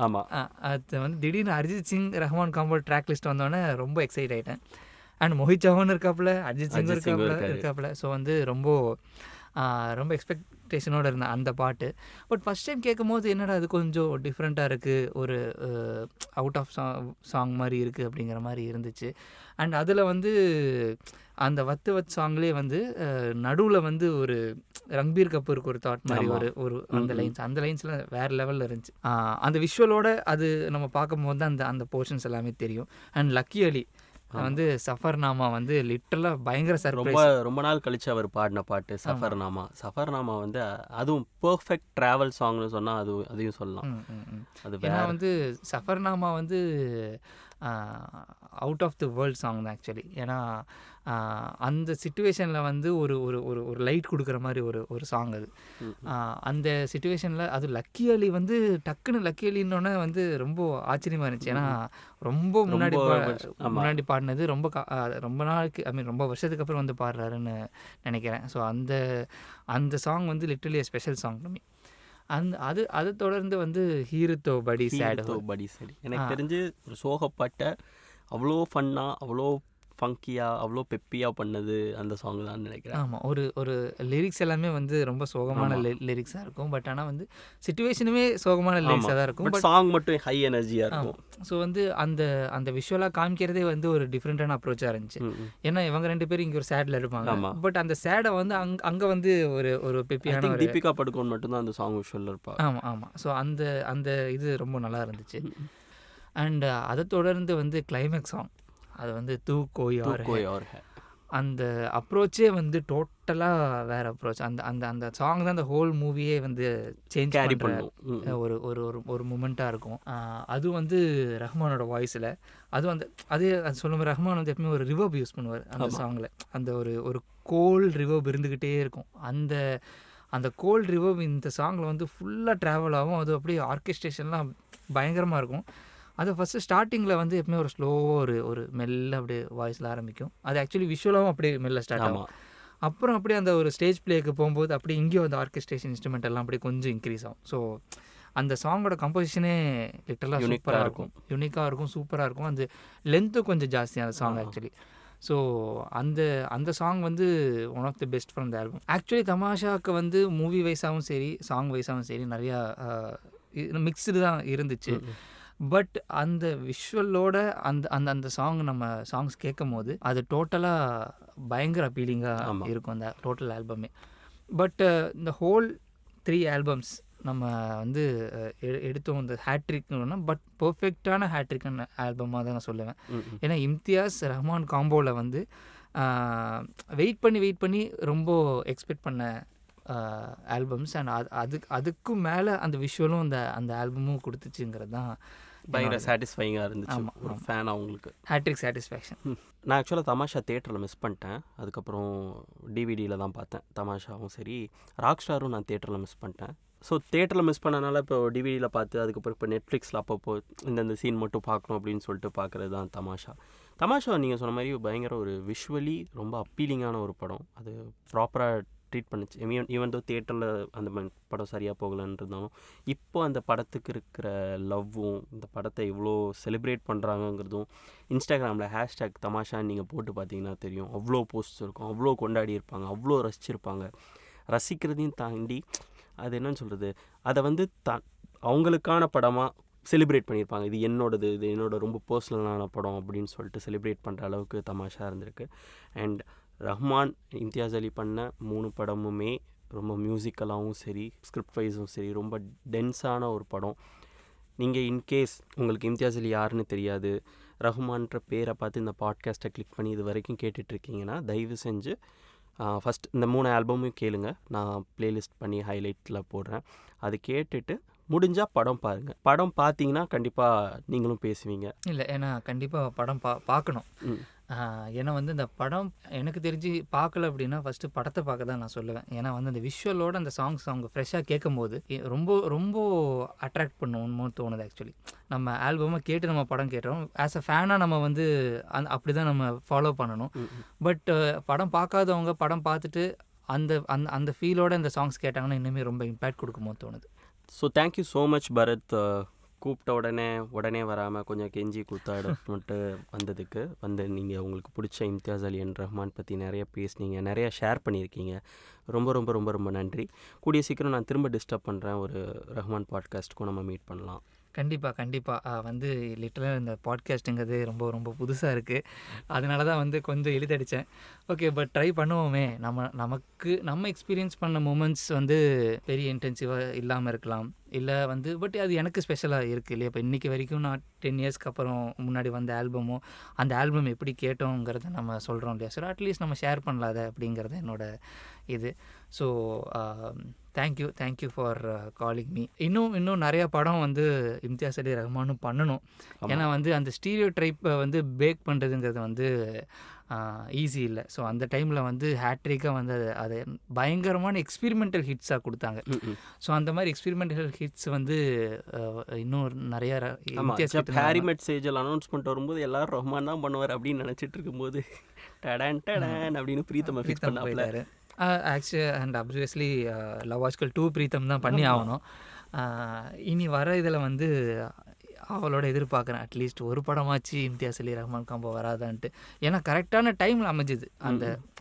ஆமாம் அது வந்து திடீர்னு Arijit Singh Rahman combo track list வந்தோடனே ரொம்ப எக்ஸைட் ஆகிட்டேன். அண்ட் மோஹித் சௌஹான் இருக்காப்புல, அரிஜித் சிங்கும் அஜித் சிங்கும் இருக்காரு. இருக்காப்புல. ஸோ வந்து ரொம்ப எக்ஸ்பெக்டேஷனோடு இருந்தேன் அந்த பாட்டு. பட் ஃபஸ்ட் டைம் கேட்கும்போது என்னடா அது கொஞ்சம் டிஃப்ரெண்ட்டாக இருக்குது, ஒரு அவுட் ஆஃப் சாங் மாதிரி இருக்குது அப்படிங்கிற மாதிரி இருந்துச்சு. அண்ட் அதில் வந்து அந்த வத்து வத் சாங்லேயே வந்து நடுவில் வந்து ஒரு ரன்பீர் கபூருக்கு ஒரு தாட் மாதிரி ஆமா. ஒரு ஒரு அந்த லைன்ஸ்லாம் வேறு லெவலில் இருந்துச்சு. அந்த விஷுவலோட அது நம்ம பார்க்கும்போது தான் அந்த போர்ஷன்ஸ் எல்லாமே தெரியும். அண்ட் லக்கி அலி வந்து சஃபர்நாமா வந்து லிட்டரலாக பயங்கர ரொம்ப சர்ப்ரைஸ். ரொம்ப நாள் கழிச்சு அவர் பாடின பாட்டு சஃபர்நாமா வந்து அதுவும் பெர்ஃபெக்ட் ட்ராவல் சாங்னு சொன்னால் அதையும் சொல்லலாம். அது ஏன்னா வேற வந்து சஃபர்நாமா வந்து out of the world song தான் ஆக்சுவலி. ஏன்னா அந்த சுச்சுவேஷனில் வந்து ஒரு ஒரு ஒரு ஒரு லைட் கொடுக்குற மாதிரி ஒரு சாங் அது. அந்த சுச்சுவேஷனில் அது லக்கி அலி வந்து டக்குன்னு லக்கி அலின்னொன்னே வந்து ரொம்ப ஆச்சரியமாக இருந்துச்சு. ஏன்னா ரொம்ப முன்னாடி ஆமா. முன்னாடி பாடினது ரொம்ப நாளுக்கு ரொம்ப வருஷத்துக்கு அப்புறம் வந்து பாடுறாருன்னு நினைக்கிறேன். ஸோ அந்த சாங் வந்து literally special song to me. அதை தொடர்ந்து வந்து ஹீருத்தோ படி சேடு. படி சரி எனக்கு தெரிஞ்சு ஒரு சோகப்பாட்டை அவ்வளோ ஃபன்னாக அவ்வளோ ஃபங்கியாக அவ்வளோ பெப்பியாக பண்ணது அந்த சாங் தான் நினைக்கிறேன். ஆமாம், ஒரு லிரிக்ஸ் எல்லாமே வந்து ரொம்ப சோகமான லிரிக்ஸாக இருக்கும். பட் ஆனால் வந்து சிச்சுவேஷனுமே சோகமான லிரிக்ஸாக தான் இருக்கும். பட் சாங் மட்டும் ஹை எனர்ஜியாக இருக்கும். ஸோ வந்து அந்த விஷுவலாக காமிக்கிறதே வந்து ஒரு டிஃப்ரெண்ட்டான அப்ரோச்சாக இருந்துச்சு. ஏன்னா இவங்க 2 பேரும் இங்கே ஒரு சேடில் இருப்பாங்க. பட் அந்த சேடை வந்து அங்கே வந்து ஒரு பெப்பியான தீபிகா படுகோன் மட்டும்தான் அந்த சாங் விஷுவலில் இருப்பாங்க. ஆமாம். ஸோ அந்த இது ரொம்ப நல்லா இருந்துச்சு. அண்ட் அதை தொடர்ந்து வந்து கிளைமேக்ஸ் சாங், அது வந்து தூ கோய் ஆர் ஹை. அந்த அப்ரோச்சே வந்து டோட்டலாக வேறு அப்ரோச். அந்த சாங் தான் அந்த ஹோல் மூவியே வந்து சேஞ்ச் கேரி பண்ணுற பண்ணும். ஒரு மூமெண்ட்டாக இருக்கும். அதுவும் வந்து ரஹ்மானோட வாய்ஸில். அதுவும் அது சொல்லும்போது ரஹ்மான் வந்து எப்பவுமே ஒரு ரிவர்ப் யூஸ் பண்ணுவார் அந்த சாங்கில். அந்த ஒரு கோல்ட் ரிவர்ப் இருந்துக்கிட்டே இருக்கும். அந்த கோல்ட் ரிவர்ப் இந்த சாங்கில் வந்து ஃபுல்லாக ட்ராவல் ஆகும். அது அப்படியே ஆர்கெஸ்ட்ரேஷன்லாம் பயங்கரமாக இருக்கும். அது ஃபஸ்ட்டு ஸ்டார்டிங்கில் வந்து எப்பவுமே ஒரு ஸ்லோவாக ஒரு மெல்ல அப்படியே வாய்ஸில் ஆரம்பிக்கும். அது ஆக்சுவலி விஷுவலாகவும் அப்படியே மெல்ல ஸ்டார்ட் ஆகும். அப்புறம் அப்படியே அந்த ஒரு ஸ்டேஜ் பிளேக்கு போகும்போது அப்படியே இங்கேயும் அந்த ஆர்கெஸ்ட்ரேஷன் இன்ஸ்ட்ருமெண்ட் எல்லாம் அப்படியே கொஞ்சம் இன்க்ரீஸ் ஆகும். ஸோ அந்த சாங்கோட கம்போசிஷனே லிட்டரலாக சூப்பராக இருக்கும், யூனிக்காக இருக்கும், சூப்பராக இருக்கும். அந்த லென்த்து கொஞ்சம் ஜாஸ்தி அந்த சாங் ஆக்சுவலி. ஸோ அந்த சாங் வந்து one of the best from the album. Actually தமாஷாவுக்கு வந்து மூவி வைஸாகவும் சரி சாங் வைஸாகவும் சரி நிறையா மிக்ஸ்டு தான் இருந்துச்சு. பட் அந்த விஷுவலோட அந்த சாங்ஸ் கேட்கும் போது அது டோட்டலாக பயங்கர அப்பீலிங்காக இருக்கும் அந்த டோட்டல் ஆல்பமே. பட் இந்த ஹோல் 3 ஆல்பம்ஸ் நம்ம வந்து எடுத்தோம் இந்த ஹேட்ரிக்னா, பட் பர்ஃபெக்டான ஹேட்ரிக்கான ஆல்பமாக தான் நான் சொல்லுவேன். ஏன்னா இம்தியாஸ் ரஹ்மான் காம்போவில் வந்து வெயிட் பண்ணி ரொம்ப எக்ஸ்பெக்ட் பண்ண ஆல்பம்ஸ். அண்ட் அதுக்கும் மேலே அந்த விஷுவலும் அந்த ஆல்பமும் கொடுத்துச்சுங்கிறது தான் பயங்கர சாட்டிஸ்ஃபைங்காக இருந்துச்சு ஒரு ஃபேன் அவங்களுக்கு. Hat-trick satisfaction. நான் ஆக்சுவலாக தமாஷா தேட்டரில் மிஸ் பண்ணிட்டேன். அதுக்கப்புறம் டிவிடியில் தான் பார்த்தேன். தமாஷாவும் சரி ராக் ஸ்டாரும் நான் தேட்டரில் மிஸ் பண்ணிட்டேன். ஸோ தேட்டரில் மிஸ் பண்ணனால இப்போ டிவிடியில் பார்த்து அதுக்கப்புறம் இப்போ நெட்ஃப்ளிக்ஸில் அப்பப்போ இந்த சீன் மட்டும் பார்க்கணும் அப்படின்னு சொல்லிட்டு பார்க்குறது தான் தமாஷா. நீங்கள் சொன்ன மாதிரி பயங்கர ஒரு விஷுவலி ரொம்ப அப்பீலிங்கான ஒரு படம். அது ப்ராப்பராக ட்ரீட் பண்ணிச்சு. ஈவன் தோ தேட்டரில் அந்த படம் சரியாக போகலன்னு இருந்தாலும் இப்போ அந்த படத்துக்கு இருக்கிற லவ்வும் இந்த படத்தை இவ்வளோ செலிப்ரேட் பண்ணுறாங்கங்கிறதும் இன்ஸ்டாகிராமில் ஹேஷ்டேக் தமாஷான்னு நீங்கள் போட்டு பார்த்தீங்கன்னா தெரியும். அவ்வளோ போஸ்ட்ஸ் இருக்கும், அவ்வளோ கொண்டாடி இருப்பாங்க, அவ்வளோ ரசிச்சிருப்பாங்க. ரசிக்கிறதையும் தாண்டி அது என்னன்னு சொல்கிறது, அதை வந்து அவங்களுக்கான படமாக செலிப்ரேட் பண்ணியிருப்பாங்க. இது என்னோட ரொம்ப பர்சனலான படம் அப்படின்னு சொல்லிட்டு செலிப்ரேட் பண்ணுற அளவுக்கு தமாஷா இருந்திருக்கு. அண்ட் ரஹ்மான் இம்தியாஸ் அலி பண்ண 3 படமுமே ரொம்ப மியூசிக்கலாகவும் சரி ஸ்கிரிப்ட் வைஸும் சரி ரொம்ப டென்ஸான ஒரு படம். நீங்கள் இன்கேஸ் உங்களுக்கு இம்தியாஸ் அலி யாருன்னு தெரியாது, ரஹ்மான்ற பேரை பார்த்து இந்த பாட்காஸ்ட்டை கிளிக் பண்ணி இது வரைக்கும் கேட்டுட்ருக்கீங்கன்னா தயவு செஞ்சு ஃபஸ்ட் இந்த 3 ஆல்பமும் கேளுங்க. நான் ப்ளேலிஸ்ட் பண்ணி ஹைலைட்டில் போடுறேன். அது கேட்டுட்டு முடிஞ்சால் படம் பாருங்கள். படம் பார்த்தீங்கன்னா கண்டிப்பாக நீங்களும் பேசுவீங்க. இல்லை, ஏன்னா கண்டிப்பாக படம் பார்க்கணும். ம். ஏன்னா வந்து இந்த படம் எனக்கு தெரிஞ்சு பார்க்கல அப்படின்னா ஃபஸ்ட்டு படத்தை பார்க்க தான் நான் சொல்லுவேன். ஏன்னா வந்து அந்த விஷுவலோட அந்த சாங்ஸ் அவங்க ஃப்ரெஷ்ஷாக கேட்கும்போது ரொம்ப ரொம்ப அட்ராக்ட் பண்ணுவோம்னு தோணுது. ஆக்சுவலி நம்ம ஆல்பமை கேட்டு நம்ம படம் கேட்டோம், ஆஸ் அ ஃபேனாக நம்ம வந்து அப்படி தான் நம்ம ஃபாலோ பண்ணணும். பட் படம் பார்க்காதவங்க படம் பார்த்துட்டு அந்த அந்த அந்த ஃபீலோட அந்த சாங்ஸ் கேட்டாங்கன்னா இன்னுமே ரொம்ப இம்பேக்ட் கொடுக்குமோ தோணுது. So thank you so much Bharat. கூப்பிட்ட உடனே வராமல் கொஞ்சம் கெஞ்சி கூத்தாடப்பட்டு வந்ததுக்கு நீங்கள் உங்களுக்கு பிடிச்ச இம்தியாஸ் அலி அண்ட் ரஹ்மான் பற்றி நிறைய பேசுனீங்க, நிறையா ஷேர் பண்ணியிருக்கீங்க. ரொம்ப ரொம்ப ரொம்ப ரொம்ப நன்றி. கூடிய சீக்கிரம் நான் திரும்ப டிஸ்டர்ப் பண்ணுறேன். ஒரு ரஹ்மான் பாட்காஸ்ட்டுக்கும் நம்ம மீட் பண்ணலாம். கண்டிப்பாக வந்து லிட்டரலாக இந்த பாட்காஸ்ட்டுங்கிறது ரொம்ப ரொம்ப புதுசாக இருக்குது. அதனால தான் வந்து கொஞ்சம் இழுத்தடித்தேன். ஓகே, பட் ட்ரை பண்ணுவோமே. நம்ம எக்ஸ்பீரியன்ஸ் பண்ண மூமெண்ட்ஸ் வந்து பெரிய இன்டென்சிவாக இல்லாமல் இருக்கலாம், இல்லை வந்து பட் அது எனக்கு ஸ்பெஷலாக இருக்குது இல்லையா. இப்போ இன்றைக்கி வரைக்கும் நான் 10 இயர்ஸ்க்கு அப்புறம் முன்னாடி வந்த ஆல்பமோ அந்த ஆல்பம் எப்படி கேட்டோங்கிறத நம்ம சொல்கிறோம் இல்லையா. ஸோ அட்லீஸ்ட் நம்ம ஷேர் பண்ணலாத அப்படிங்கிறது என்னோட இது. So thank you for calling me. இன்னும் நிறையா படம் வந்து இம்தியாஸ் அலி ரஹ்மானும் பண்ணணும். ஏன்னா வந்து அந்த ஸ்டீரியோ டைப்பை வந்து பேக் பண்ணுறதுங்கிறது வந்து ஈஸி இல்லை. ஸோ அந்த டைமில் வந்து ஹேட்ரிக்காக வந்து அது பயங்கரமான எக்ஸ்பெரிமெண்டல் ஹிட்ஸாக கொடுத்தாங்க. ஸோ அந்த மாதிரி எக்ஸ்பெரிமெண்டல் ஹிட்ஸ் வந்து இன்னும் நிறையா ஹாரி மெட் சேஜல் அனௌன்ஸ்மெண்ட் வரும்போது எல்லாரும் ரஹ்மான் தான் பண்ணுவார் அப்படின்னு நினச்சிட்டு இருக்கும்போது டடான் அப்படின்னு பிரீத்தம் ஃபிக்ஸ் பண்ணாரு. ஆக்சுவலி அண்ட் அப்வியஸ்லி லவ் ஆஜ்கல் 2 பிரீத்தம் தான் பண்ணி ஆகணும். இனி வர இதில் வந்து அவளோட எதிர்பார்க்குறேன் அட்லீஸ்ட் ஒரு படமாச்சு இம்தியாஸ் அலி ரஹ்மான் காம்போ வராதான்ட்டு. ஏன்னா கரெக்டான டைமில் அமைஞ்சுது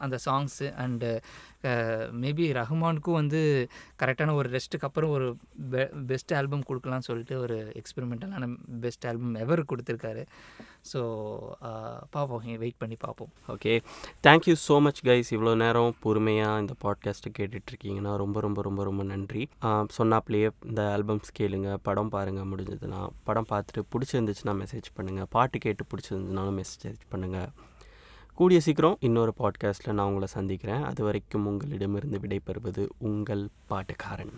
அந்த சாங்ஸு. அண்டு மேபி ரஹ்மானுக்கும் வந்து கரெக்டான ஒரு ரெஸ்ட்டுக்கு அப்புறம் ஒரு பெஸ்ட் ஆல்பம் கொடுக்கலான்னு சொல்லிட்டு ஒரு எக்ஸ்பெரிமெண்டலான பெஸ்ட் ஆல்பம் எவர் கொடுத்துருக்காரு. ஸோ பார்ப்போம், வெயிட் பண்ணி பார்ப்போம். Okay, thank you so much guys. இவ்வளோ நேரம் பொறுமையாக இந்த பாட்காஸ்ட்டை கேட்டுட்ருக்கீங்கன்னா ரொம்ப ரொம்ப ரொம்ப ரொம்ப நன்றி. சொன்னாப்லேயே இந்த ஆல்பம்ஸ் கேளுங்க, படம் பாருங்கள், முடிஞ்சதுன்னா படம் பார்த்துட்டு பிடிச்சிருந்துச்சுன்னா மெசேஜ் பண்ணுங்கள், பாட்டு கேட்டு பிடிச்சிருந்துச்சுனாலும் மெசேஜ் பண்ணுங்கள். கூடிய சீக்கிரம் இன்னொரு பாட்காஸ்ட்டில் நான் உங்களை சந்திக்கிறேன். அது வரைக்கும் உங்களிடமிருந்து விடைபெறுவது உங்கள் பாட்டுக்காரன்.